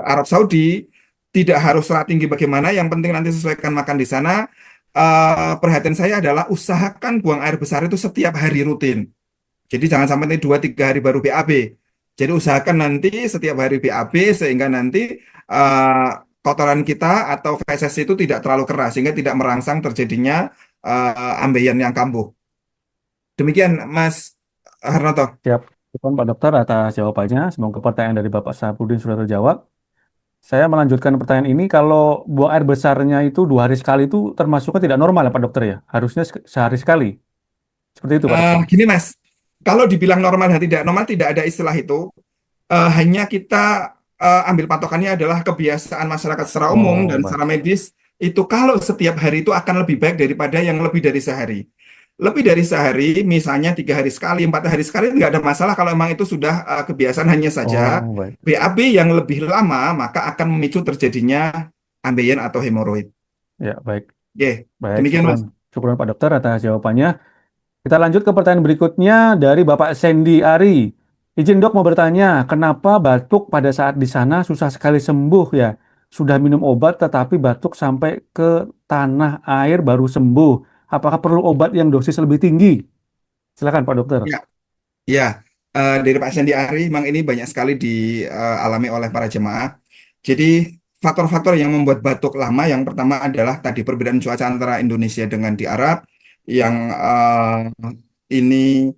Arab Saudi tidak harus serat tinggi bagaimana, yang penting nanti sesuaikan makan di sana. Perhatian saya adalah usahakan buang air besar itu setiap hari rutin. Jadi jangan sampai nanti 2-3 hari baru BAB. Jadi usahakan nanti setiap hari BAB sehingga nanti eh, kotoran kita atau feses itu tidak terlalu keras sehingga tidak merangsang terjadinya ambeien yang kambuh. Demikian Mas Harnoto. Siap. Syukron Pak Dokter atas jawabannya. Semoga pertanyaan dari Bapak Safrudin sudah terjawab. Saya melanjutkan pertanyaan ini, kalau buang air besarnya itu 2 hari sekali itu termasuknya tidak normal ya Pak Dokter ya? Harusnya sehari sekali. Seperti itu Pak Dokter. Gini Mas, kalau dibilang normal dan tidak normal tidak ada istilah itu. Hanya kita ambil patokannya adalah kebiasaan masyarakat secara umum Oh, dan baik. secara medis itu kalau setiap hari itu akan lebih baik daripada yang lebih dari sehari. Lebih dari sehari, misalnya 3 hari sekali, 4 hari sekali, nggak ada masalah kalau memang itu sudah kebiasaan. Hanya saja Oh, baik. BAB yang lebih lama maka akan memicu terjadinya ambeien atau hemoroid. Ya, baik. Oke, Baik, demikian syukron. Mas. Syukron Pak Dokter atas jawabannya. Kita lanjut ke pertanyaan berikutnya dari Bapak Sandy Ari. Izin dok mau bertanya, kenapa batuk pada saat di sana susah sekali sembuh ya? Sudah minum obat tetapi batuk sampai ke tanah air baru sembuh. Apakah perlu obat yang dosis lebih tinggi? Silakan Pak Dokter. Ya, ya. Dari Pak Sandi Ari, memang ini banyak sekali dialami oleh para jemaah. Jadi faktor-faktor yang membuat batuk lama, yang pertama adalah tadi perbedaan cuaca antara Indonesia dengan di Arab, yang ini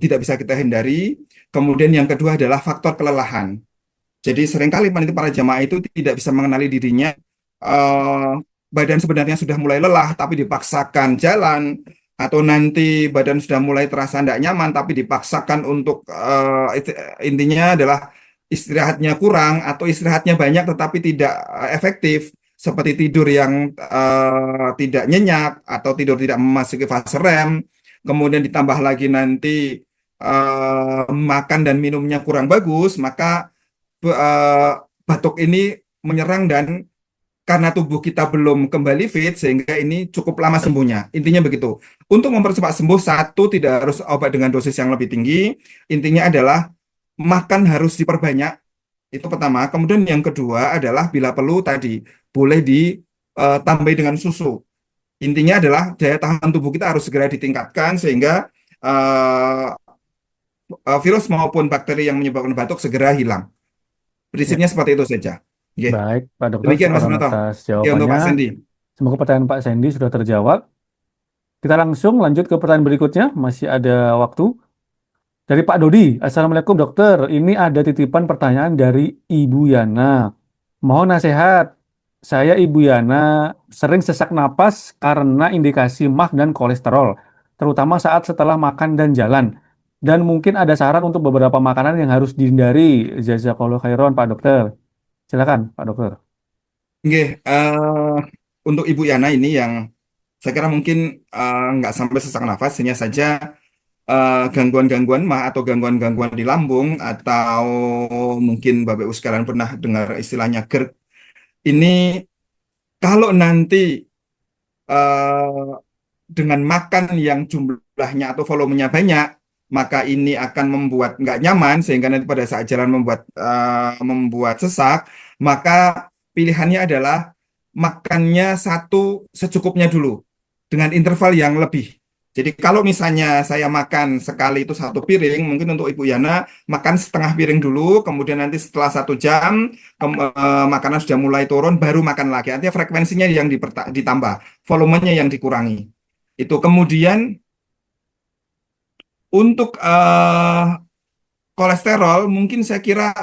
tidak bisa kita hindari. Kemudian yang kedua adalah faktor kelelahan. Jadi seringkali nanti para jamaah itu tidak bisa mengenali dirinya. eh, Badan sebenarnya sudah mulai lelah, tapi dipaksakan jalan, atau nanti badan sudah mulai terasa tidak nyaman, tapi dipaksakan untuk intinya adalah istirahatnya kurang atau istirahatnya banyak, tetapi tidak efektif, seperti tidur yang tidak nyenyak atau tidur tidak memasuki fase REM. Kemudian ditambah lagi nanti makan dan minumnya kurang bagus, maka eh, batuk ini menyerang dan karena tubuh kita belum kembali fit sehingga ini cukup lama sembuhnya. Intinya begitu. Untuk mempercepat sembuh, satu tidak harus obat dengan dosis yang lebih tinggi. Intinya adalah makan harus diperbanyak. Itu pertama. Kemudian yang kedua adalah bila perlu tadi boleh ditambahi dengan susu. Intinya adalah daya tahan tubuh kita harus segera ditingkatkan sehingga eh, virus maupun bakteri yang menyebabkan batuk segera hilang. Ya, Prinsipnya seperti itu saja. Oke. baik Pak Dokter, Demikian Mas syukron Noto. atas Ya untuk jawabannya. Pak Sandy. Semoga pertanyaan Pak Sandy sudah terjawab. Kita langsung lanjut ke pertanyaan berikutnya, masih ada waktu. Dari Pak Dodi, Assalamualaikum dokter. Ini ada titipan pertanyaan dari Ibu Yana. Mohon nasihat. Saya Ibu Yana sering sesak napas karena indikasi MAF dan kolesterol, terutama saat setelah makan dan jalan. Dan mungkin ada saran untuk beberapa makanan yang harus dihindari. Jazakallahu khairan, Pak Dokter. Silakan, Pak Dokter. Oke, untuk Ibu Yana ini yang saya kira mungkin nggak sampai sesak nafas, hanya saja gangguan-gangguan mah atau gangguan-gangguan di lambung atau mungkin Bapak Ibu sekalian pernah dengar istilahnya GERD. Ini kalau nanti eh, dengan makan yang jumlahnya atau volumenya banyak, maka ini akan membuat nggak nyaman sehingga nanti pada saat jalan membuat sesak, maka pilihannya adalah makannya satu secukupnya dulu dengan interval yang lebih. Jadi kalau misalnya saya makan sekali itu satu piring, mungkin untuk Ibu Yana makan setengah piring dulu, kemudian nanti setelah 1 jam makanan sudah mulai turun, baru makan lagi. Artinya frekuensinya yang ditambah, volumenya yang dikurangi. Itu kemudian untuk kolesterol, mungkin saya kira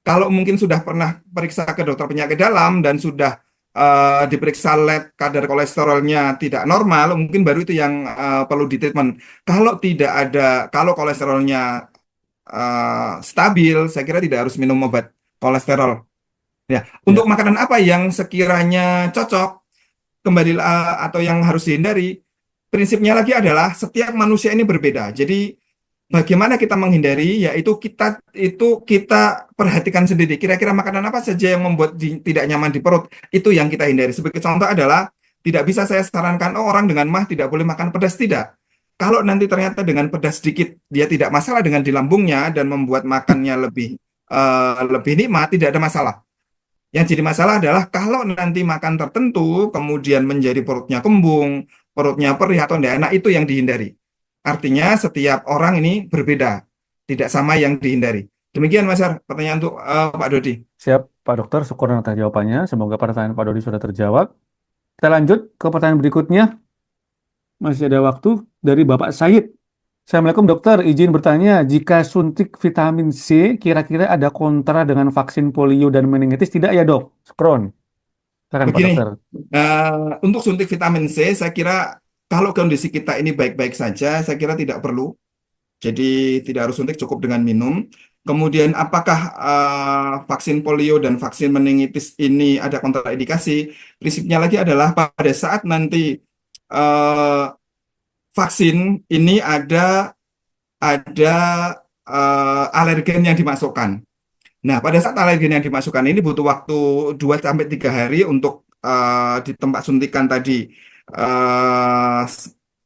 kalau mungkin sudah pernah periksa ke dokter penyakit dalam dan sudah diperiksa lab kadar kolesterolnya tidak normal, mungkin baru itu yang perlu ditreatment. Kalau tidak ada, kalau kolesterolnya stabil, saya kira tidak harus minum obat kolesterol. Ya, untuk Ya, makanan apa yang sekiranya cocok, kembali atau yang harus dihindari, prinsipnya lagi adalah setiap manusia ini berbeda. Jadi bagaimana kita menghindari, yaitu kita perhatikan sendiri. Kira-kira makanan apa saja yang membuat tidak nyaman di perut, itu yang kita hindari. Sebagai contoh adalah tidak bisa saya sarankan oh, orang dengan mah tidak boleh makan pedas, tidak. Kalau nanti ternyata dengan pedas sedikit dia tidak masalah dengan di lambungnya dan membuat makannya lebih nikmat, tidak ada masalah. Yang jadi masalah adalah kalau nanti makan tertentu, kemudian menjadi perutnya kembung, perutnya perih atau tidak enak, itu yang dihindari. Artinya setiap orang ini berbeda, tidak sama yang dihindari. Demikian Mas Ar, pertanyaan untuk Pak Dodi. siap, Pak Dokter. Syukur atas jawabannya. Semoga pertanyaan Pak Dodi sudah terjawab. Kita lanjut ke pertanyaan berikutnya. Masih ada waktu dari Bapak Said. Assalamualaikum dokter, izin bertanya, jika suntik vitamin C kira-kira ada kontra dengan vaksin polio dan meningitis tidak ya dok? Skron, silakan Pak Begini, dokter. untuk suntik vitamin C, saya kira kalau kondisi kita ini baik-baik saja, saya kira tidak perlu. Jadi tidak harus suntik, cukup dengan minum. Kemudian apakah vaksin polio dan vaksin meningitis ini ada kontraindikasi? Prinsipnya lagi adalah pada saat nanti eh, vaksin ini ada alergen yang dimasukkan. Nah, pada saat alergen yang dimasukkan ini butuh waktu 2 sampai 3 hari untuk di tempat suntikan tadi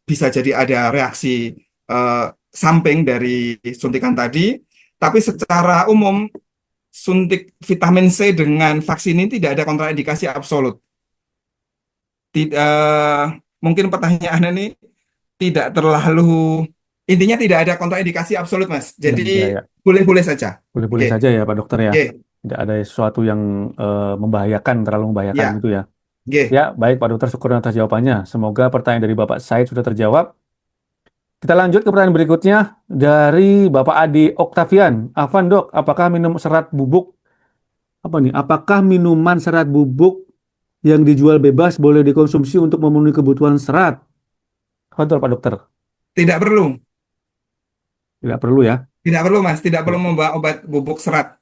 bisa jadi ada reaksi eh, samping dari suntikan tadi. Tapi secara umum suntik vitamin C dengan vaksin ini tidak ada kontraindikasi absolut. Mungkin pertanyaan ini tidak terlalu intinya tidak ada kontraindikasi absolut, Mas. Jadi Ya, ya. boleh-boleh saja. Boleh-boleh Oke, saja ya Pak dokter ya. oke, Tidak ada sesuatu yang membahayakan, terlalu membahayakan ya, gitu ya. oke. Ya, baik Pak dokter, syukur atas jawabannya. Semoga pertanyaan dari Bapak Said sudah terjawab. Kita lanjut ke pertanyaan berikutnya dari Bapak Adi Oktavian. Afan dok, apakah minum serat bubuk apa nih? Apakah minuman serat bubuk yang dijual bebas boleh dikonsumsi untuk memenuhi kebutuhan serat? Betul Pak dokter. Tidak perlu, Tidak perlu ya. tidak perlu, Mas. Tidak perlu Oke. membawa obat bubuk serat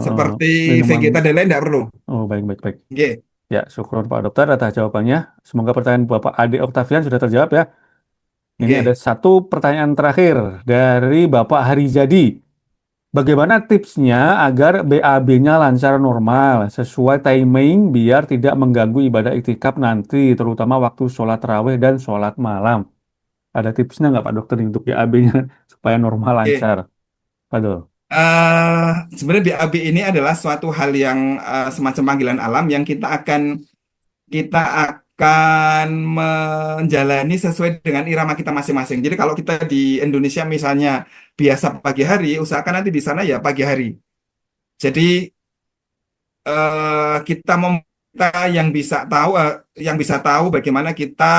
seperti Minuman. Vegeta dan lain tidak perlu. Oh, baik, baik, baik. Oke, Ya, syukur Pak Dokter atas jawabannya. Semoga pertanyaan Bapak Ade Oktavian sudah terjawab ya. Ini ada oke, satu pertanyaan terakhir dari Bapak Harijadi. Bagaimana tipsnya agar BAB-nya lancar normal sesuai timing biar tidak mengganggu ibadah iktikaf nanti, terutama waktu sholat tarawih dan sholat malam? Ada tipsnya nggak Pak Dokter untuk BAB-nya supaya normal oke. lancar? Aduh, Eh, Sebenarnya BAB ini adalah suatu hal yang semacam panggilan alam yang kita akan menjalani sesuai dengan irama kita masing-masing. Jadi kalau kita di Indonesia misalnya biasa pagi hari, usahakan nanti di sana ya pagi hari. Jadi kita meminta yang bisa tahu bagaimana kita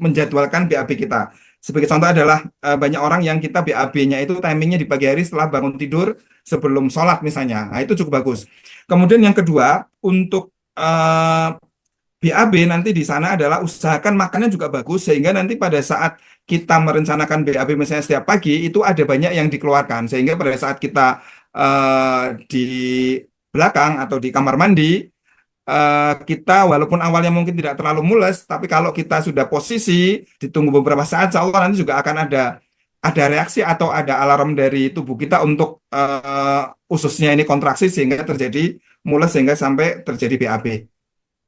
menjadwalkan BAB kita. Sebagai contoh adalah banyak orang yang kita BAB-nya itu timingnya di pagi hari setelah bangun tidur sebelum sholat misalnya. Nah, itu cukup bagus. Kemudian yang kedua, untuk BAB nanti di sana adalah usahakan makannya juga bagus sehingga nanti pada saat kita merencanakan BAB misalnya setiap pagi itu ada banyak yang dikeluarkan sehingga pada saat kita di belakang atau di kamar mandi kita walaupun awalnya mungkin tidak terlalu mules tapi kalau kita sudah posisi ditunggu beberapa saat insya Allah nanti juga akan ada reaksi atau ada alarm dari tubuh kita untuk ususnya ini kontraksi sehingga terjadi mules sehingga sampai terjadi BAB.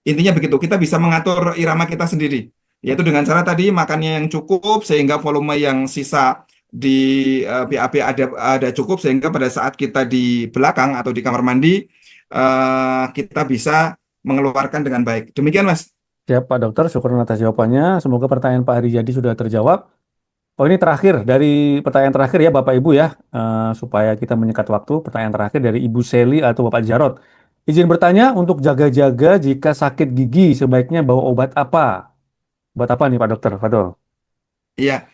Intinya begitu, kita bisa mengatur irama kita sendiri, yaitu dengan cara tadi makannya yang cukup sehingga volume yang sisa di BAB ada cukup sehingga pada saat kita di belakang atau di kamar mandi kita bisa mengeluarkan dengan baik. Demikian, Mas. Siap, Pak Dokter. Syukur atas jawabannya. Semoga pertanyaan Pak Harijadi sudah terjawab. Oh, ini terakhir dari pertanyaan terakhir ya Bapak Ibu ya, supaya kita menyekat waktu. Pertanyaan terakhir dari Ibu Seli atau Bapak Jarot. Izin bertanya, untuk jaga-jaga jika sakit gigi sebaiknya bawa obat apa? Obat apa nih Pak Dokter? Fadol. Iya,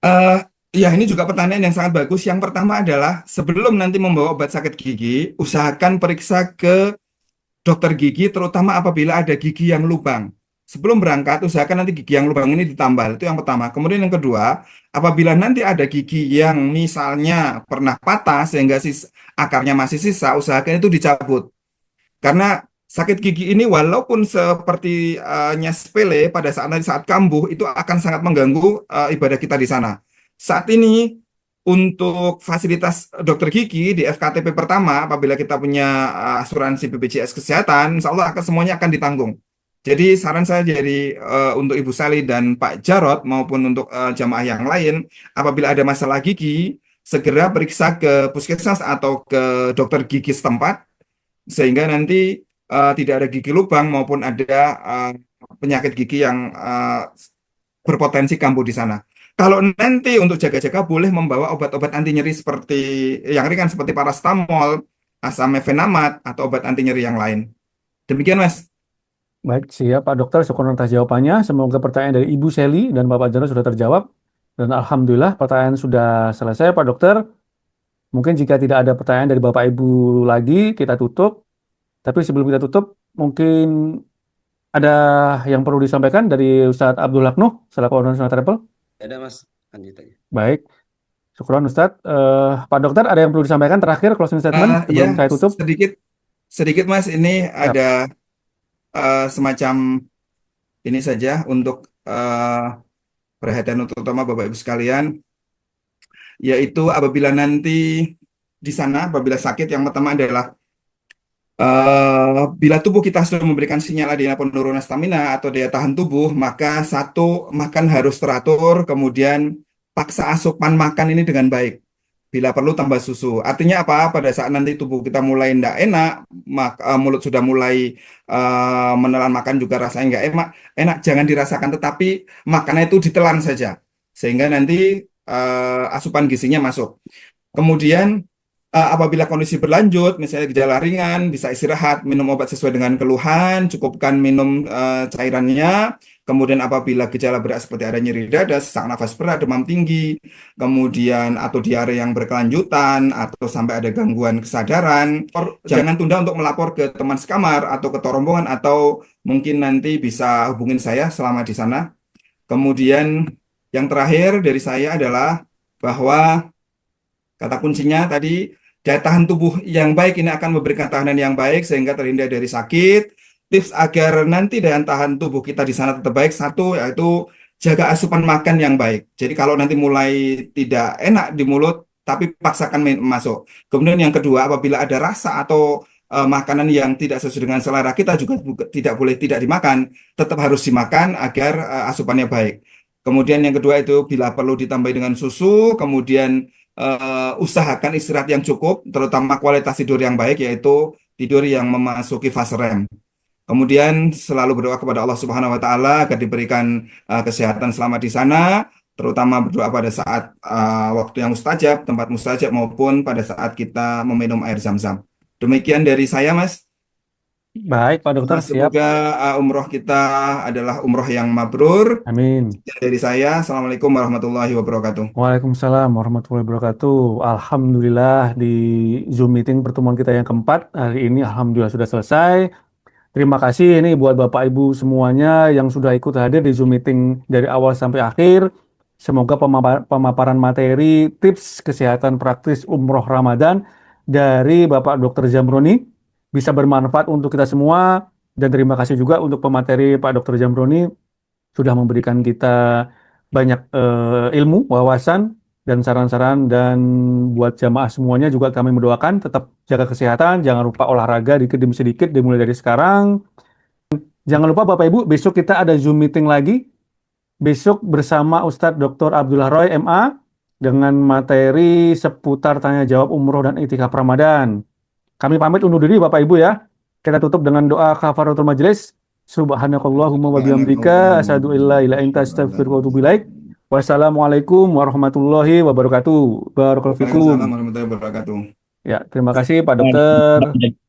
eh ya ini juga pertanyaan yang sangat bagus. Yang pertama adalah sebelum nanti membawa obat sakit gigi, usahakan periksa ke dokter gigi, terutama apabila ada gigi yang lubang. Sebelum berangkat, usahakan nanti gigi yang lubang ini ditambal. Itu yang pertama. Kemudian yang kedua, apabila nanti ada gigi yang misalnya pernah patah sehingga akarnya masih sisa, usahakan itu dicabut. Karena sakit gigi ini walaupun sepertinya sepele pada saat nanti saat kambuh itu akan sangat mengganggu ibadah kita di sana. Saat ini untuk fasilitas dokter gigi di FKTP pertama, apabila kita punya asuransi BPJS Kesehatan, insya Allah semuanya akan ditanggung. Jadi saran saya dari untuk Ibu Sali dan Pak Jarot maupun untuk jamaah yang lain, apabila ada masalah gigi, segera periksa ke puskesmas atau ke dokter gigi setempat, sehingga nanti tidak ada gigi lubang maupun ada penyakit gigi yang berpotensi kambuh di sana. Kalau nanti untuk jaga-jaga boleh membawa obat-obat anti nyeri seperti yang ringan seperti paracetamol, asam mefenamat atau obat anti nyeri yang lain. Demikian, Mas. Baik, siap Pak Dokter. Syukur atas jawabannya. Semoga pertanyaan dari Ibu Seli dan Bapak Jarot sudah terjawab. Dan Alhamdulillah pertanyaan sudah selesai Pak Dokter. Mungkin jika tidak ada pertanyaan dari Bapak Ibu lagi, kita tutup. Tapi sebelum kita tutup, mungkin ada yang perlu disampaikan dari Ustadz Abdul Haknuh, selaku owner Sunnah Travel. Ada Mas, lanjut aja. Baik, syukuran Ustadz. Pak Dokter, ada yang perlu disampaikan terakhir closing statement sebelum Ya, saya tutup? sedikit Mas, ini Siap. ada semacam ini saja untuk perhatian utama Bapak Ibu sekalian, yaitu apabila nanti di sana, apabila sakit, yang pertama adalah bila tubuh kita sudah memberikan sinyal adanya penurunan stamina atau daya tahan tubuh, maka satu, makan harus teratur, kemudian paksa asupan makan ini dengan baik. Bila perlu tambah susu. Artinya apa? Pada saat nanti tubuh kita mulai tidak enak, mulut sudah mulai menelan makan juga rasanya nggak enak, jangan dirasakan, tetapi makannya itu ditelan saja. Sehingga nanti asupan gizinya masuk. Kemudian apabila kondisi berlanjut, misalnya gejala ringan, bisa istirahat, minum obat sesuai dengan keluhan, cukupkan minum cairannya. Kemudian apabila gejala berat seperti ada nyeri dada, sesak nafas berat, demam tinggi, kemudian atau diare yang berkelanjutan, atau sampai ada gangguan kesadaran, jangan tunda untuk melapor ke teman sekamar atau ke rombongan, atau mungkin nanti bisa hubungin saya selama di sana. Kemudian yang terakhir dari saya adalah bahwa kata kuncinya tadi, daya tahan tubuh yang baik ini akan memberikan tahanan yang baik sehingga terhindar dari sakit. Tips agar nanti daya tahan tubuh kita di sana tetap baik, satu yaitu jaga asupan makan yang baik. Jadi kalau nanti mulai tidak enak di mulut, tapi paksakan masuk. Kemudian yang kedua, apabila ada rasa atau makanan yang tidak sesuai dengan selera kita juga tidak boleh tidak dimakan, tetap harus dimakan agar asupannya baik. Kemudian yang kedua itu bila perlu ditambah dengan susu, kemudian usahakan istirahat yang cukup, terutama kualitas tidur yang baik, yaitu tidur yang memasuki fase REM. Kemudian selalu berdoa kepada Allah Subhanahu wa Ta'ala agar diberikan kesehatan selama di sana, terutama berdoa pada saat waktu yang mustajab, tempat mustajab, maupun pada saat kita meminum air zam-zam. Demikian dari saya, Mas. Baik, Pak Dokter, siap. Semoga umroh kita adalah umroh yang mabrur. Amin. Dari saya, Assalamualaikum warahmatullahi wabarakatuh. Waalaikumsalam warahmatullahi wabarakatuh. Alhamdulillah di Zoom meeting pertemuan kita yang keempat hari ini alhamdulillah sudah selesai. Terima kasih ini buat Bapak Ibu semuanya yang sudah ikut hadir di Zoom meeting dari awal sampai akhir. Semoga pemaparan materi tips kesehatan praktis umroh Ramadan dari Bapak Dr. Jamroni bisa bermanfaat untuk kita semua. Dan terima kasih juga untuk pemateri Pak Dr. Jamroni sudah memberikan kita banyak ilmu, wawasan, dan saran-saran. Dan buat jamaah semuanya juga kami mendoakan tetap jaga kesehatan, jangan lupa olahraga dikit demi sedikit dimulai dari sekarang. Jangan lupa Bapak Ibu, besok kita ada Zoom meeting lagi. Besok bersama Ustadz Dr. Abdullah Roy MA dengan materi seputar tanya jawab umroh dan itikaf Ramadan. Kami pamit undur diri Bapak Ibu ya. Kita tutup dengan doa kafaratul majelis. Subhanakallahumma wa bihamdika asyhadu an la ilaha illa anta astaghfiruka wa atubu ilaik. Wassalamualaikum warahmatullahi wabarakatuh. Barakallahu fikum. Waalaikumsalam warahmatullahi wabarakatuh. Ya, terima kasih Pak Dokter.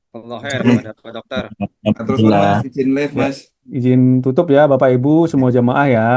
Allah khair kepada Pak Dokter. Terus Mas, izin live Ya, Mas. izin tutup ya Bapak Ibu semua jamaah ya.